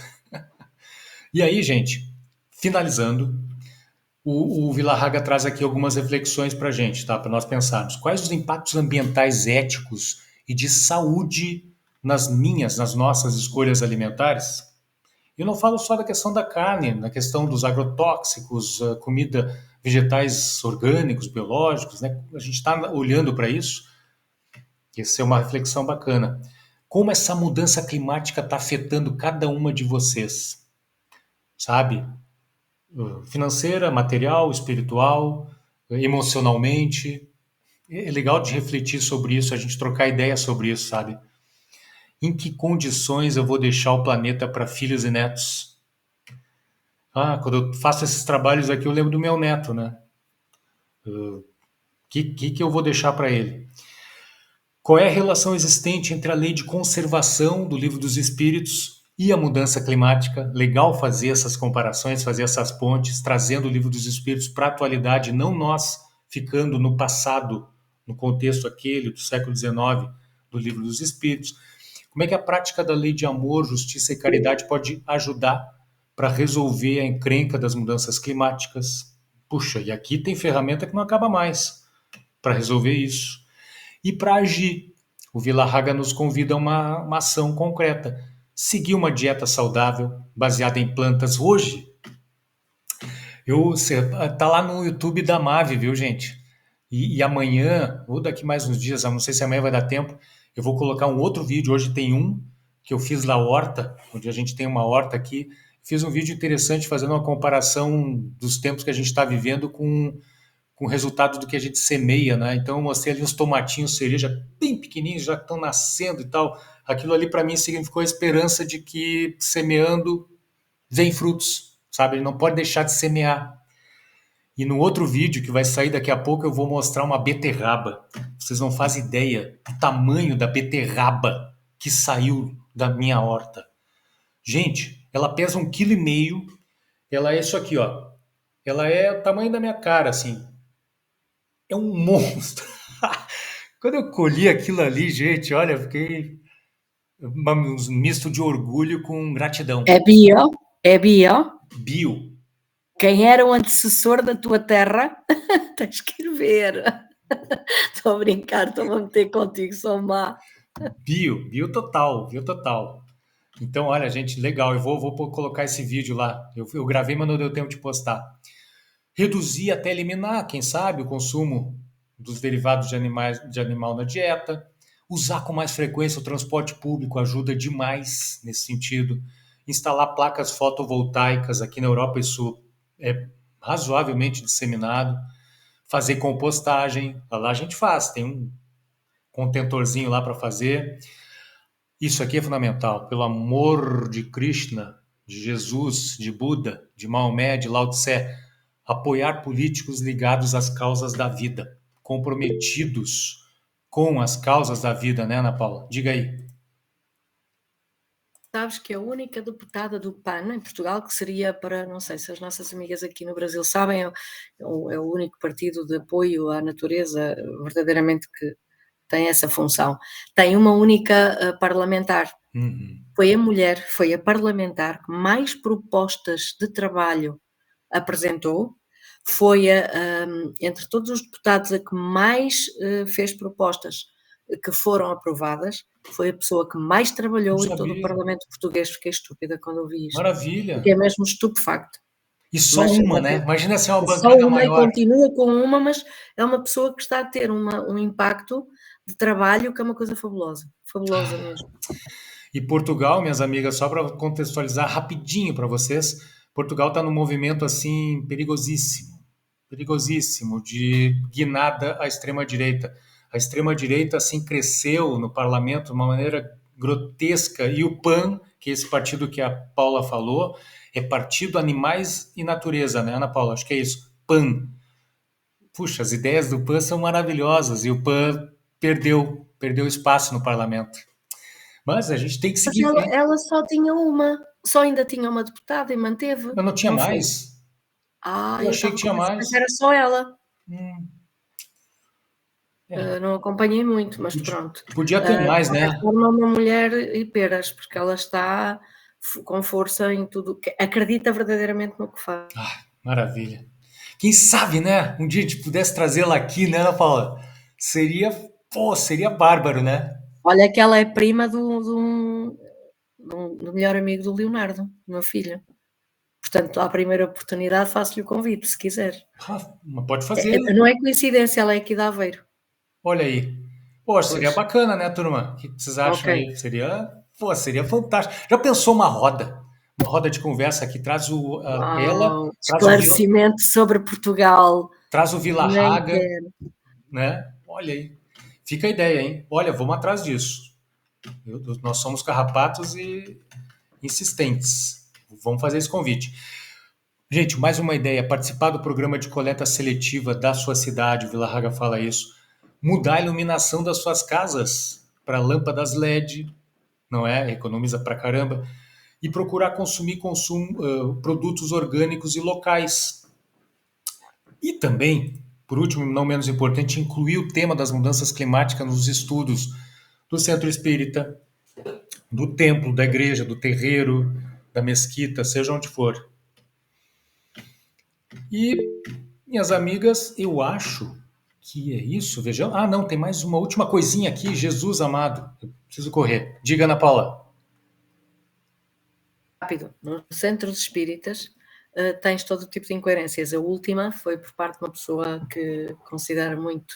Speaker 1: E aí, gente, finalizando, o Villarraga traz aqui algumas reflexões para a gente, tá? Para nós pensarmos. Quais os impactos ambientais, éticos e de saúde nas nossas escolhas alimentares? Eu não falo só da questão da carne, na questão dos agrotóxicos, comida, vegetais orgânicos, biológicos, né? A gente está olhando para isso. Essa é uma reflexão bacana. Como essa mudança climática está afetando cada uma de vocês, sabe? Financeira, material, espiritual, emocionalmente. É legal de refletir sobre isso, a gente trocar ideias sobre isso, sabe? Em que condições eu vou deixar o planeta para filhos e netos? Quando eu faço esses trabalhos aqui, eu lembro do meu neto, né? Que eu vou deixar para ele? Qual é a relação existente entre a lei de conservação do Livro dos Espíritos e a mudança climática? Legal fazer essas comparações, fazer essas pontes, trazendo o Livro dos Espíritos para a atualidade, não nós ficando no passado, no contexto aquele do século XIX do Livro dos Espíritos. Como é que a prática da lei de amor, justiça e caridade pode ajudar para resolver a encrenca das mudanças climáticas? Puxa, e aqui tem ferramenta que não acaba mais para resolver isso. E para agir, o Villarraga nos convida a uma ação concreta. Seguir uma dieta saudável, baseada em plantas. Hoje, tá lá no YouTube da Mave, viu, gente? E amanhã, ou daqui mais uns dias, não sei se amanhã vai dar tempo, eu vou colocar um outro vídeo. Hoje tem um que eu fiz na horta, onde a gente tem uma horta aqui. Fiz um vídeo interessante fazendo uma comparação dos tempos que a gente está vivendo com o resultado do que a gente semeia, né? Então eu mostrei ali uns tomatinhos cereja bem pequenininhos, já estão nascendo e tal. Aquilo ali para mim significou a esperança de que semeando vem frutos, sabe? Ele não pode deixar de semear. E no outro vídeo que vai sair daqui a pouco eu vou mostrar uma beterraba. Vocês não fazem ideia do tamanho da beterraba que saiu da minha horta. Gente, ela pesa 1,5 kg. Ela é isso aqui, ó. Ela é o tamanho da minha cara, assim. É um monstro. Quando eu colhi aquilo ali, gente, olha, eu fiquei um misto de orgulho com gratidão.
Speaker 3: É bio? É bio?
Speaker 1: Bio.
Speaker 3: Quem era o antecessor da tua terra? Tens que ir ver. Estou a brincar, estou a meter contigo, sou má.
Speaker 1: Bio total, bio total. Então, olha, gente, legal. Eu vou colocar esse vídeo lá. Eu gravei, mas não deu tempo de postar. Reduzir até eliminar, quem sabe, o consumo dos derivados de animal na dieta. Usar com mais frequência o transporte público ajuda demais nesse sentido. Instalar placas fotovoltaicas, aqui na Europa isso é razoavelmente disseminado. Fazer compostagem, lá a gente faz, tem um contentorzinho lá para fazer. Isso aqui é fundamental, pelo amor de Krishna, de Jesus, de Buda, de Maomé, de Lao Tse, apoiar políticos ligados às causas da vida, comprometidos com as causas da vida, né, Ana Paula? Diga aí.
Speaker 3: Sabes que a única deputada do PAN em Portugal, que seria para, não sei se as nossas amigas aqui no Brasil sabem, é o único partido de apoio à natureza verdadeiramente que tem essa função. Tem uma única parlamentar. Foi a mulher, foi a parlamentar que mais propostas de trabalho apresentou, foi entre todos os deputados a que mais fez propostas que foram aprovadas, foi a pessoa que mais trabalhou em todo o Parlamento português. Fiquei estúpida quando ouvi isto.
Speaker 1: Maravilha.
Speaker 3: Porque é mesmo estupefacto.
Speaker 1: E só
Speaker 3: Mas
Speaker 1: uma, né? Imagina ser uma
Speaker 3: só
Speaker 1: bancada
Speaker 3: uma e
Speaker 1: maior.
Speaker 3: continua com uma, mas é uma pessoa que está a ter um impacto de trabalho que é uma coisa fabulosa. Fabulosa mesmo.
Speaker 1: E Portugal, minhas amigas, só para contextualizar rapidinho para vocês, Portugal está num movimento assim perigosíssimo, perigosíssimo de guinada à extrema direita. A extrema direita assim cresceu no parlamento de uma maneira grotesca e o PAN, que é esse partido que a Paula falou, é Partido Animais e Natureza, né, Ana Paula? Acho que é isso. PAN. Puxa, as ideias do PAN são maravilhosas e o PAN perdeu espaço no parlamento. Mas a gente tem que
Speaker 3: Mas
Speaker 1: seguir em frente.
Speaker 3: ela só tinha uma, só ainda tinha uma deputada e manteve,
Speaker 1: Eu não tinha
Speaker 3: não foi?
Speaker 1: mais? Eu
Speaker 3: Eu
Speaker 1: achei que
Speaker 3: estava
Speaker 1: tinha
Speaker 3: convencida que
Speaker 1: mais.
Speaker 3: era só ela.
Speaker 1: Hum, é.
Speaker 3: Não acompanhei muito, mas
Speaker 1: Podia,
Speaker 3: pronto.
Speaker 1: podia ter
Speaker 3: De
Speaker 1: mais,
Speaker 3: qualquer
Speaker 1: né?
Speaker 3: forma, é uma mulher e peras, porque ela está com força em tudo, acredita verdadeiramente no que faz.
Speaker 1: Ah, maravilha. Quem sabe, né? Um dia a gente pudesse trazê-la aqui, né, Ana Paula? Seria, pô, seria bárbaro, né?
Speaker 3: Olha que ela é prima do melhor amigo do Leonardo, do meu filho. Portanto, à primeira oportunidade faço-lhe o convite, se quiser.
Speaker 1: Ah, mas pode fazer.
Speaker 3: Não é coincidência, ela é aqui de Aveiro.
Speaker 1: Olha aí. Pô, seria
Speaker 3: Pois,
Speaker 1: bacana, né, turma? O que vocês acham
Speaker 3: ok.
Speaker 1: aí? Seria fantástico. Já pensou uma roda? Uma roda de conversa que traz ela,
Speaker 3: Esclarecimento sobre Portugal.
Speaker 1: traz o Vila
Speaker 3: Nem
Speaker 1: Raga,
Speaker 3: quero.
Speaker 1: né? Olha aí. Fica a ideia, hein? Olha, vamos atrás disso. Nós somos carrapatos e insistentes. Vamos fazer esse convite. Gente, mais uma ideia: participar do programa de coleta seletiva da sua cidade, o Vila Raga fala isso. Mudar a iluminação das suas casas para lâmpadas LED, não é? Economiza pra caramba. E procurar consumir produtos orgânicos e locais. E também, por último, não menos importante, incluir o tema das mudanças climáticas nos estudos do centro espírita, do templo, da igreja, do terreiro, da mesquita, seja onde for. E, minhas amigas, eu acho que é isso. Vejam. Ah, não, tem mais uma última coisinha aqui. Jesus amado. Eu preciso correr. Diga, Ana Paula.
Speaker 3: Rápido. No centro dos espíritas tens todo tipo de incoerências. A última foi por parte de uma pessoa que considero muito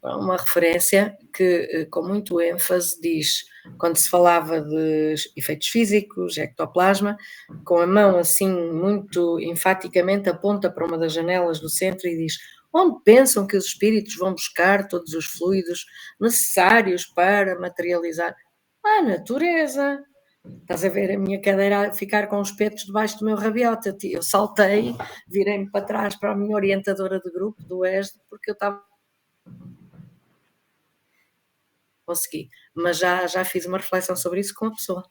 Speaker 3: uma referência que, com muito ênfase, diz, quando se falava de efeitos físicos, ectoplasma, com a mão assim muito enfaticamente aponta para uma das janelas do centro e diz: onde pensam que os espíritos vão buscar todos os fluidos necessários para materializar? A natureza. Estás a ver a minha cadeira a ficar com os petos debaixo do meu rabiote. Eu saltei, virei-me para trás para a minha orientadora de grupo, do ESD, porque eu estava... Consegui. Mas já fiz uma reflexão sobre isso com a pessoa.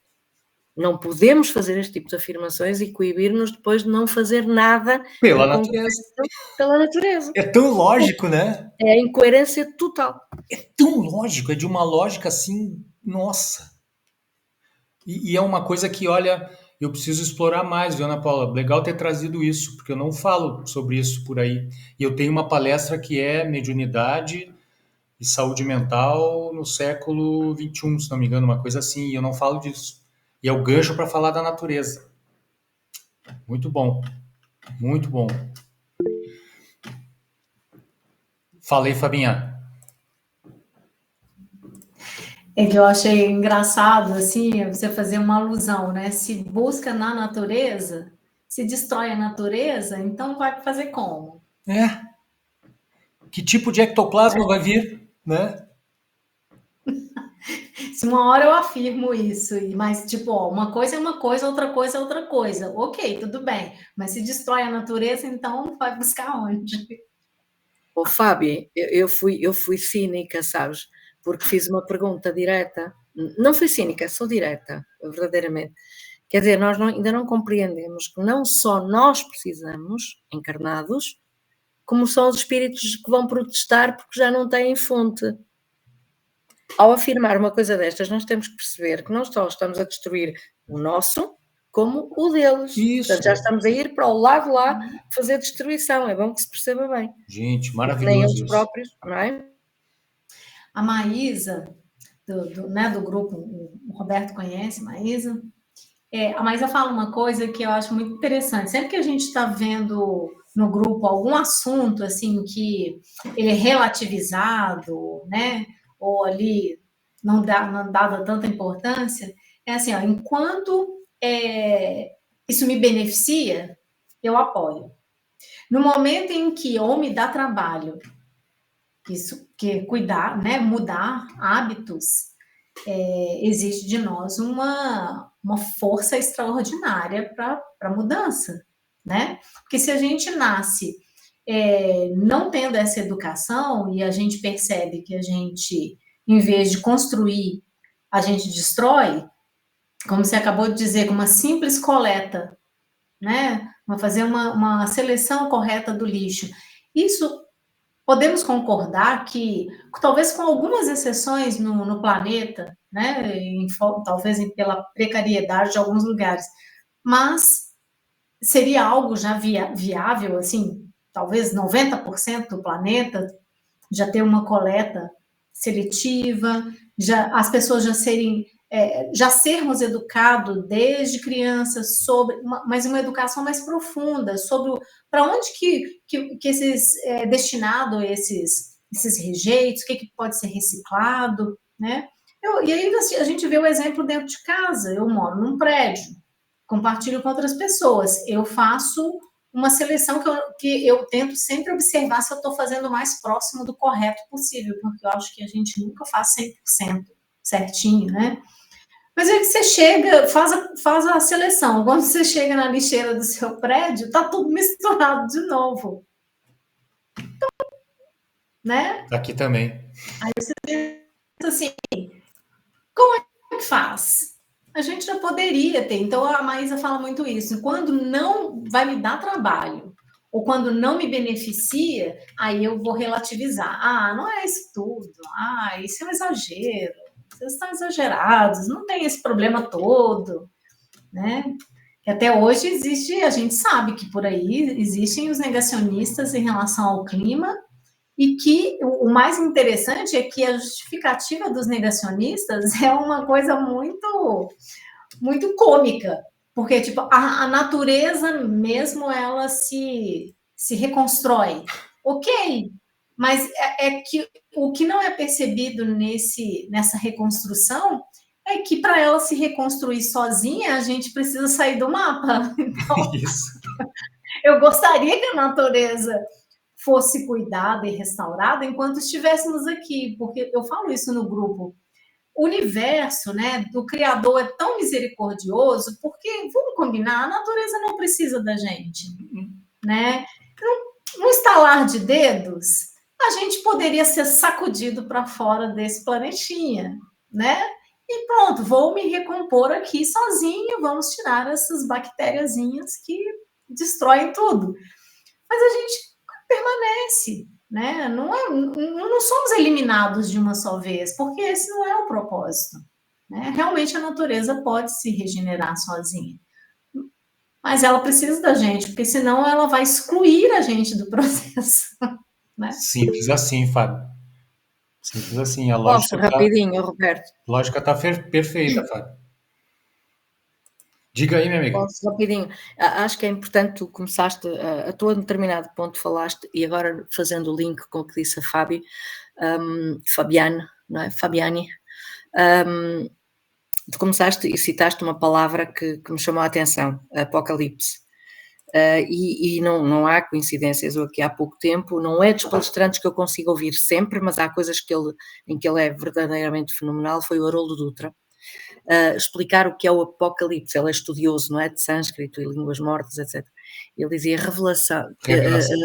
Speaker 3: Não podemos fazer este tipo de afirmações e coibir-nos depois de não fazer nada
Speaker 1: Pela natureza.
Speaker 3: Pela natureza.
Speaker 1: É tão lógico, né?
Speaker 3: É a incoerência total.
Speaker 1: É tão lógico, é de uma lógica assim, nossa. E é uma coisa que, olha, eu preciso explorar mais, viu, Ana Paula? Legal ter trazido isso, porque eu não falo sobre isso por aí. E eu tenho uma palestra que é mediunidade e saúde mental no século XXI, se não me engano, uma coisa assim, e eu não falo disso. E é o gancho para falar da natureza. Muito bom, muito bom. Falei, Fabinha.
Speaker 4: É que eu achei engraçado, assim, você fazer uma alusão, né? Se busca na natureza, se destrói a natureza, então vai fazer como?
Speaker 1: É. Que tipo de ectoplasma vai vir, né?
Speaker 4: Se uma hora eu afirmo isso, mas tipo, ó, uma coisa é uma coisa, outra coisa é outra coisa. Ok, tudo bem. Mas se destrói a natureza, então vai buscar onde?
Speaker 3: Ô, Fábio, eu fui cínica, sabes? Porque fiz uma pergunta direta. Não fui cínica, sou direta, verdadeiramente. Quer dizer, nós ainda não compreendemos que não só nós precisamos, encarnados, como são os espíritos que vão protestar porque já não têm fonte. Ao afirmar uma coisa destas, nós temos que perceber que não só estamos a destruir o nosso, como o deles.
Speaker 1: Isso.
Speaker 3: Portanto, já estamos a ir para o lado lá fazer destruição. É bom que se perceba bem.
Speaker 1: Gente,
Speaker 3: Nem
Speaker 1: maravilhoso
Speaker 3: eles
Speaker 1: isso.
Speaker 3: próprios, não é?
Speaker 4: A Maísa, do grupo, o Roberto conhece, Maísa, A Maísa fala uma coisa que eu acho muito interessante. Sempre que a gente está vendo no grupo algum assunto assim que ele é relativizado, né? Ou ali não dada tanta importância, é assim, ó, enquanto isso me beneficia, eu apoio. No momento em que ou me dá trabalho, isso que cuidar, né, mudar hábitos, existe de nós uma força extraordinária para mudança, né? Porque se a gente nasce não tendo essa educação e a gente percebe que a gente, em vez de construir, a gente destrói, como você acabou de dizer, com uma simples coleta, né? Fazer uma seleção correta do lixo. Isso podemos concordar que, talvez com algumas exceções no planeta, né, talvez pela precariedade de alguns lugares, mas seria algo já viável, assim, talvez 90% do planeta já ter uma coleta seletiva, as pessoas já sermos educados desde crianças mas uma educação mais profunda sobre para onde que esses destinado esses rejeitos, o que pode ser reciclado, né? E aí a gente vê o exemplo dentro de casa. Eu moro num prédio, compartilho com outras pessoas, eu faço uma seleção que eu tento sempre observar se eu estou fazendo o mais próximo do correto possível, porque eu acho que a gente nunca faz 100% certinho, né? Mas aí que você chega, faz a seleção. Quando você chega na lixeira do seu prédio, tá tudo misturado de novo. Então, né?
Speaker 1: Aqui também.
Speaker 4: Aí você pensa assim, como é que faz? A gente já poderia ter. Então, a Maísa fala muito isso. Quando não vai me dar trabalho, ou quando não me beneficia, aí eu vou relativizar. Ah, não é isso tudo. Ah, isso é um exagero. Vocês estão exagerados. Não tem esse problema todo, né? Que até hoje existe, a gente sabe que por aí existem os negacionistas em relação ao clima, e que o mais interessante é que a justificativa dos negacionistas é uma coisa muito, muito cômica, porque tipo, a natureza mesmo ela se reconstrói. Ok, mas é que o que não é percebido nessa reconstrução é que para ela se reconstruir sozinha, a gente precisa sair do mapa. Então,
Speaker 1: Isso.
Speaker 4: eu gostaria que a natureza fosse cuidada e restaurada enquanto estivéssemos aqui, porque eu falo isso no grupo. O universo, né, do Criador é tão misericordioso, porque, vamos combinar, a natureza não precisa da gente, né? Num estalar de dedos, a gente poderia ser sacudido para fora desse planetinha, né? E pronto, vou me recompor aqui sozinho, vamos tirar essas bactériazinhas que destroem tudo. Mas a gente permanece, né? Não somos eliminados de uma só vez, porque esse não é o propósito, né? Realmente a natureza pode se regenerar sozinha, mas ela precisa da gente, porque senão ela vai excluir a gente do processo, né?
Speaker 1: Simples assim, Fábio. Simples assim.
Speaker 3: Posso, rapidinho, Roberto?
Speaker 1: A lógica está perfeita, Fábio. Diga aí, minha amiga.
Speaker 3: Posso, rapidinho. Acho que é importante, tu começaste, a tua determinado ponto falaste, e agora fazendo o link com o que disse a Fábio, Fabiane, não é? Fabiani, tu começaste e citaste uma palavra que me chamou a atenção, apocalipse. E não há coincidências. Eu aqui há pouco tempo, não é dos palestrantes que eu consigo ouvir sempre, mas há coisas em que ele é verdadeiramente fenomenal, foi o Haroldo Dutra. Explicar o que é o apocalipse. Ele é estudioso, não é, de sânscrito e línguas mortas, etc. Ele dizia revelação.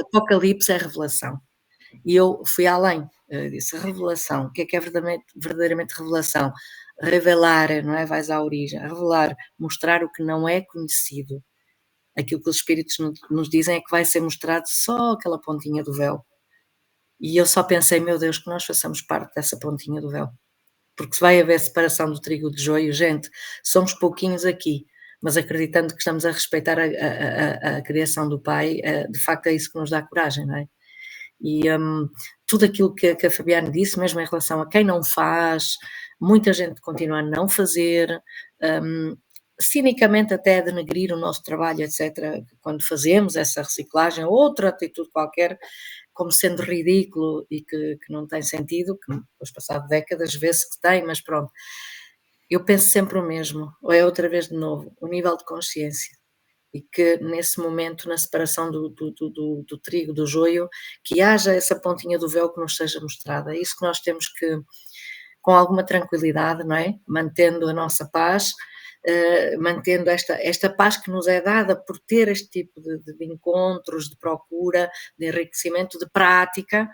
Speaker 3: Apocalipse é revelação. E eu fui além, disse revelação. O que é verdadeiramente revelação? Revelar, não é? Vais à origem. Revelar, mostrar o que não é conhecido. Aquilo que os espíritos nos dizem é que vai ser mostrado só aquela pontinha do véu. E eu só pensei, meu Deus, que nós façamos parte dessa pontinha do véu. Porque se vai haver separação do trigo do joio, gente, somos pouquinhos aqui, mas acreditando que estamos a respeitar a criação do Pai, de facto é isso que nos dá coragem, não é? E tudo aquilo que a Fabiana disse, mesmo em relação a quem não faz, muita gente continua a não fazer, cinicamente até denegrir o nosso trabalho, etc., quando fazemos essa reciclagem, ou outra atitude qualquer, como sendo ridículo e que não tem sentido, que depois, passado décadas, vê-se que tem, mas pronto. Eu penso sempre o mesmo, ou é outra vez de novo, o nível de consciência. E que nesse momento, na separação do trigo do joio, que haja essa pontinha do véu que nos seja mostrada. É isso que nós temos que, com alguma tranquilidade, não é? Mantendo a nossa paz, mantendo esta paz que nos é dada por ter este tipo de encontros, de procura, de enriquecimento, de prática,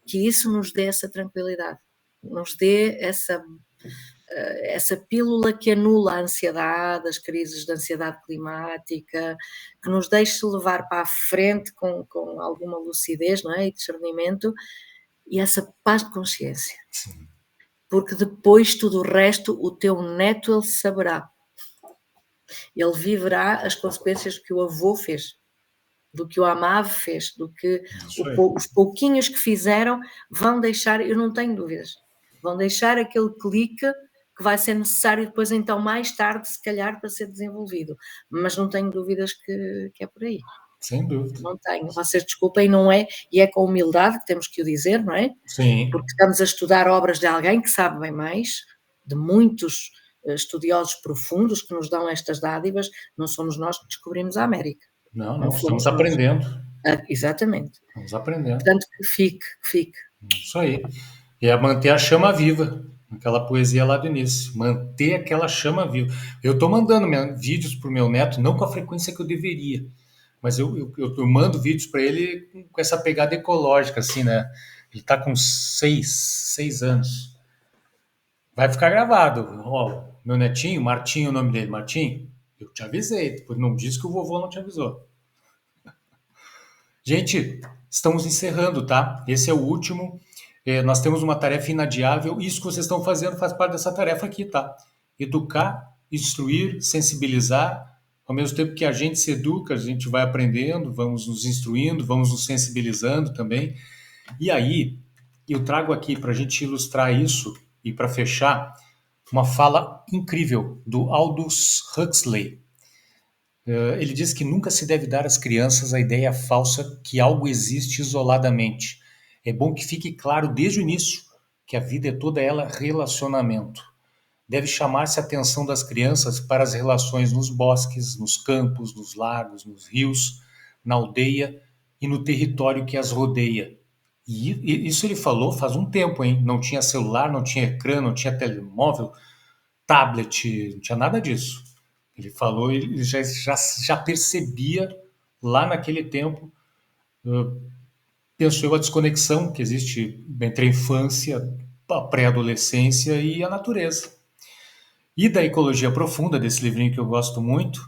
Speaker 3: que isso nos dê essa tranquilidade, nos dê essa pílula que anula a ansiedade, as crises de ansiedade climática, que nos deixe levar para a frente com alguma lucidez, não é? E discernimento, e essa paz de consciência.
Speaker 1: Sim.
Speaker 3: Porque depois tudo o resto, o teu neto, ele saberá. Ele viverá as consequências do que o avô fez, do que o amave fez, do que os pouquinhos que fizeram vão deixar, eu não tenho dúvidas, vão deixar aquele clique que vai ser necessário depois, então, mais tarde, se calhar, para ser desenvolvido. Mas não tenho dúvidas que é por aí.
Speaker 1: Sem dúvida.
Speaker 3: Não tenho. Vocês desculpem, não é? E é com humildade que temos que o dizer, não é?
Speaker 1: Sim.
Speaker 3: Porque estamos a estudar obras de alguém que sabe bem mais, de muitos estudiosos profundos que nos dão estas dádivas. Não somos nós que descobrimos a América.
Speaker 1: Não, estamos aprendendo.
Speaker 3: Exatamente.
Speaker 1: Estamos aprendendo.
Speaker 3: Portanto, que fique.
Speaker 1: Isso aí. E é manter a chama viva. Aquela poesia lá do início. Manter aquela chama viva. Eu estou mandando vídeos para o meu neto, não com a frequência que eu deveria, mas eu mando vídeos para ele com essa pegada ecológica, assim, né? Ele está com 6 anos. Vai ficar gravado. Ó, meu netinho, Martinho, o nome dele, Martinho, eu te avisei, porque não disse que o vovô não te avisou. Gente, estamos encerrando, tá? Esse é o último. Nós temos uma tarefa inadiável. Isso que vocês estão fazendo faz parte dessa tarefa aqui, tá? Educar, instruir, sensibilizar. Ao mesmo tempo que a gente se educa, a gente vai aprendendo, vamos nos instruindo, vamos nos sensibilizando também. E aí, eu trago aqui para a gente ilustrar isso e para fechar, uma fala incrível do Aldous Huxley. Ele diz que nunca se deve dar às crianças a ideia falsa que algo existe isoladamente. É bom que fique claro desde o início que a vida é toda ela relacionamento. Deve chamar-se a atenção das crianças para as relações nos bosques, nos campos, nos lagos, nos rios, na aldeia e no território que as rodeia. E isso ele falou faz um tempo, hein? Não tinha celular, não tinha ecrã, não tinha telemóvel, tablet, não tinha nada disso. Ele falou, ele já percebia lá naquele tempo, penso eu, a desconexão que existe entre a infância, a pré-adolescência e a natureza. E da ecologia profunda, desse livrinho que eu gosto muito,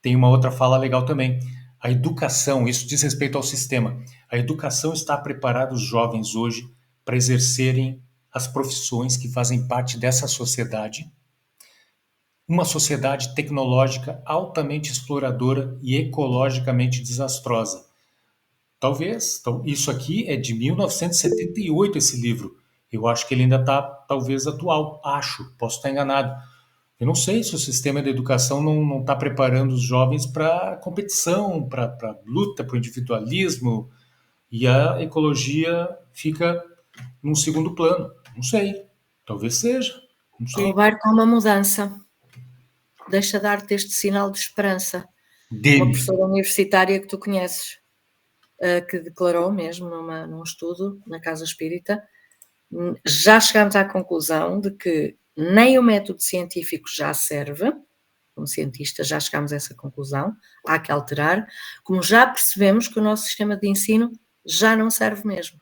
Speaker 1: tem uma outra fala legal também. A educação, isso diz respeito ao sistema, a educação está a preparar os jovens hoje para exercerem as profissões que fazem parte dessa sociedade, uma sociedade tecnológica altamente exploradora e ecologicamente desastrosa. Talvez, isso aqui é de 1978, esse livro. Eu acho que ele ainda está, talvez, atual. Acho, posso estar enganado. Eu não sei se o sistema de educação não está preparando os jovens para competição, para luta, para o individualismo, e a ecologia fica num segundo plano. Não sei. Talvez seja. Não sei.
Speaker 3: Roberto, há uma mudança. Deixa dar-te este sinal de esperança. Uma professora universitária que tu conheces, que declarou mesmo num estudo na Casa Espírita, já chegamos à conclusão de que nem o método científico já serve, como cientistas já chegamos a essa conclusão, há que alterar, como já percebemos que o nosso sistema de ensino já não serve mesmo.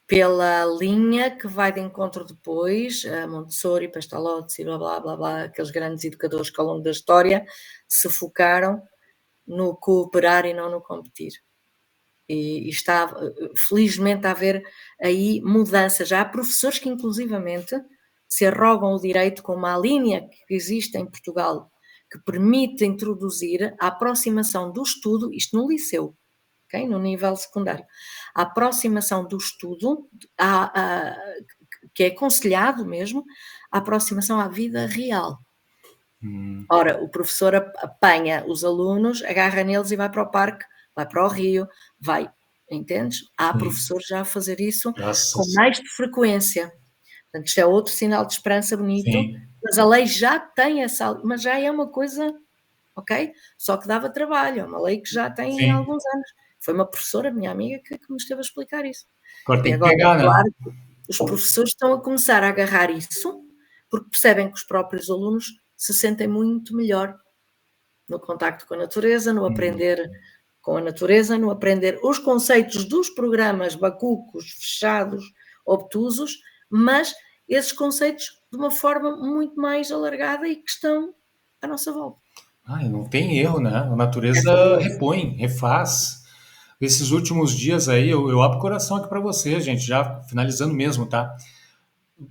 Speaker 3: Pela linha que vai de encontro depois, a Montessori, Pestalozzi, blá, blá, blá, blá, aqueles grandes educadores que ao longo da história se focaram no cooperar e não no competir. E está, felizmente, a haver aí mudanças. Já há professores que, inclusivamente, se arrogam o direito, com uma linha que existe em Portugal, que permite introduzir a aproximação do estudo, isto no liceu, okay? No nível secundário, a aproximação do estudo, que é aconselhado mesmo, a aproximação à vida real. Ora, o professor apanha os alunos, agarra neles e vai para o parque, vai para o rio, vai, entendes? Há professores já a fazer isso com mais frequência. Portanto, isto é outro sinal de esperança bonito, mas a lei já tem mas já é uma coisa, ok? Só que dava trabalho, é uma lei que já tem alguns anos. Foi uma professora, minha amiga, que me esteve a explicar isso.
Speaker 1: Agora tem que
Speaker 3: Agora,
Speaker 1: pegar,
Speaker 3: claro,
Speaker 1: né?
Speaker 3: os professores estão a começar a agarrar isso, porque percebem que os próprios alunos se sentem muito melhor no contacto com a natureza, no aprender com a natureza, no aprender os conceitos dos programas bacucos, fechados, obtusos, mas esses conceitos de uma forma muito mais alargada e que estão à nossa volta.
Speaker 1: Não tem erro, né? A natureza repõe, refaz. Esses últimos dias aí, eu abro o coração aqui para você, gente, já finalizando mesmo, tá?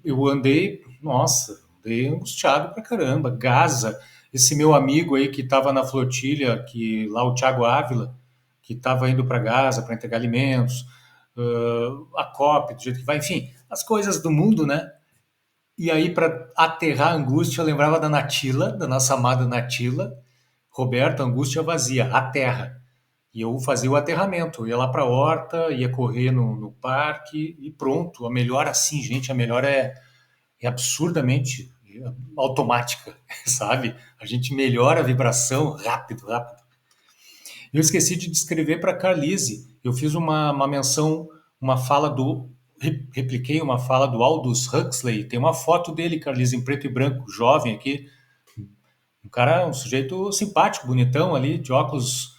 Speaker 1: Eu andei angustiado pra caramba. Gaza, esse meu amigo aí que estava na flotilha, que lá o Thiago Ávila, que estava indo para Gaza para entregar alimentos, a COP, do jeito que vai, enfim, as coisas do mundo, né? E aí, para aterrar a angústia, eu lembrava da Natila, da nossa amada Natila, Roberto, angústia vazia, a terra. E eu fazia o aterramento, eu ia lá para a horta, ia correr no parque e pronto. A melhor assim, gente, a melhor é absurdamente automática, sabe? A gente melhora a vibração rápido, rápido. Eu esqueci de descrever para a Carlise. Eu fiz uma menção, uma fala repliquei uma fala do Aldous Huxley. Tem uma foto dele, Carlise, em preto e branco, jovem aqui. Um cara, um sujeito simpático, bonitão ali, de óculos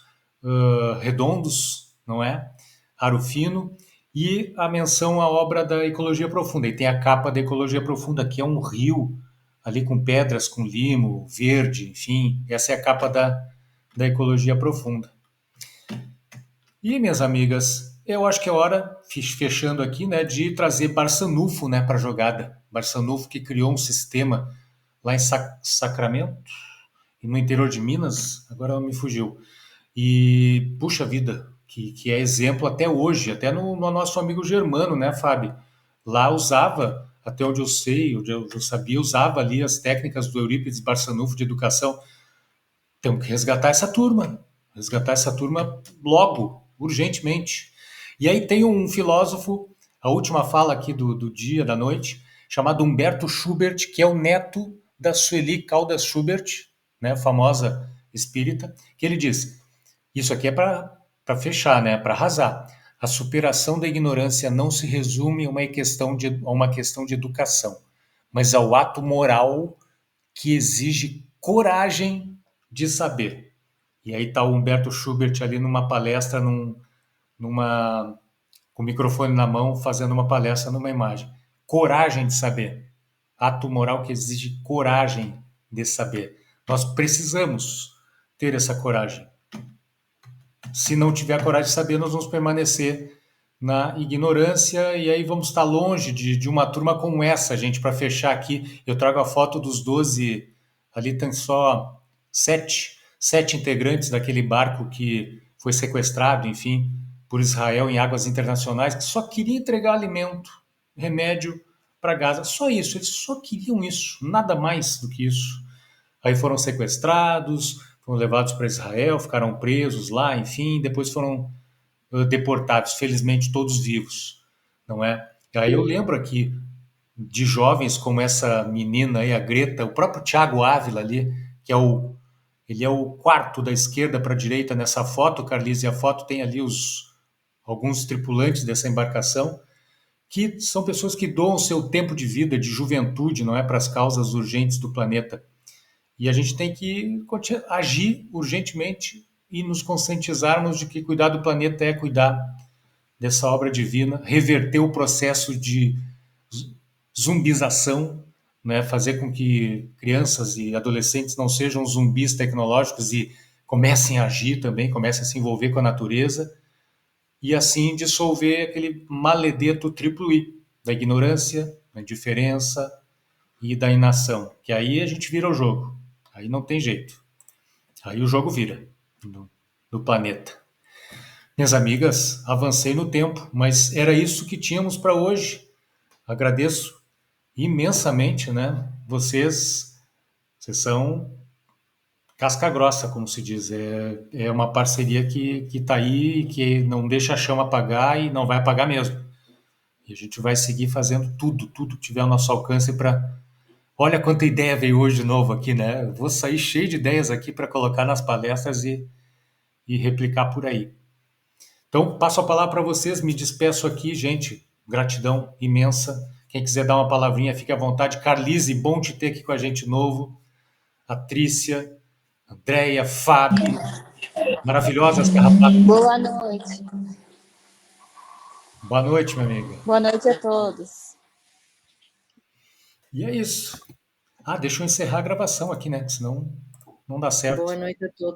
Speaker 1: redondos, não é? Aro fino. E a menção à obra da Ecologia Profunda. E tem a capa da Ecologia Profunda, que é um rio ali com pedras, com limo, verde, enfim. Essa é a capa da Ecologia Profunda. E, minhas amigas, eu acho que é hora, fechando aqui, né, de trazer Barçanufo, né, para a jogada. Barçanufo que criou um sistema lá em Sacramento, e no interior de Minas, agora me fugiu. E, puxa vida, que é exemplo até hoje, até no nosso amigo Germano, né, Fábio? Lá usava, até onde eu sei, onde eu sabia, usava ali as técnicas do Eurípides Barçanufo de educação. Temos que resgatar essa turma logo, urgentemente. E aí tem um filósofo, a última fala aqui do dia, da noite, chamado Humberto Schubert, que é o neto da Sueli Caldas Schubert, né, famosa espírita, que ele diz, isso aqui é para fechar, né, para arrasar. A superação da ignorância não se resume a uma questão de educação, mas ao ato moral que exige coragem de saber. E aí está o Humberto Schubert ali numa palestra, com o microfone na mão, fazendo uma palestra numa imagem. Coragem de saber. Ato moral que exige coragem de saber. Nós precisamos ter essa coragem. Se não tiver a coragem de saber, nós vamos permanecer na ignorância e aí vamos estar longe de uma turma como essa, gente, para fechar aqui. Eu trago a foto dos 12, ali tem só 7 integrantes daquele barco que foi sequestrado, enfim, por Israel em águas internacionais, que só queria entregar alimento, remédio para Gaza. Só isso, eles só queriam isso, nada mais do que isso. Aí foram sequestrados, foram levados para Israel, ficaram presos lá, enfim, depois foram deportados, felizmente todos vivos, não é? E aí eu lembro aqui de jovens como essa menina aí, a Greta, o próprio Thiago Ávila ali, que ele é o quarto da esquerda para a direita nessa foto, Carlise, e a foto tem ali alguns tripulantes dessa embarcação, que são pessoas que doam seu tempo de vida, de juventude, não é, para as causas urgentes do planeta. E a gente tem que agir urgentemente e nos conscientizarmos de que cuidar do planeta é cuidar dessa obra divina, reverter o processo de zumbização, né, fazer com que crianças e adolescentes não sejam zumbis tecnológicos e comecem a agir também, comecem a se envolver com a natureza e assim dissolver aquele maledeto triplo I, da ignorância, da indiferença e da inação, que aí a gente vira o jogo, aí não tem jeito, aí o jogo vira no planeta. Minhas amigas, avancei no tempo, mas era isso que tínhamos para hoje. Agradeço imensamente, né? Vocês são casca grossa, como se diz. É uma parceria que está aí, que não deixa a chama apagar e não vai apagar mesmo. E a gente vai seguir fazendo tudo que tiver ao nosso alcance para. Olha quanta ideia veio hoje de novo aqui, né? Eu vou sair cheio de ideias aqui para colocar nas palestras e replicar por aí. Então, passo a palavra para vocês, me despeço aqui, gente. Gratidão imensa. Quem quiser dar uma palavrinha, fique à vontade. Carlise, bom te ter aqui com a gente de novo. Patrícia, Andréia, Fábio, maravilhosas carrapatas.
Speaker 2: Boa noite.
Speaker 1: Boa noite, minha amiga.
Speaker 2: Boa noite a todos.
Speaker 1: E é isso. Deixa eu encerrar a gravação aqui, né? Senão não dá certo.
Speaker 3: Boa noite a todos.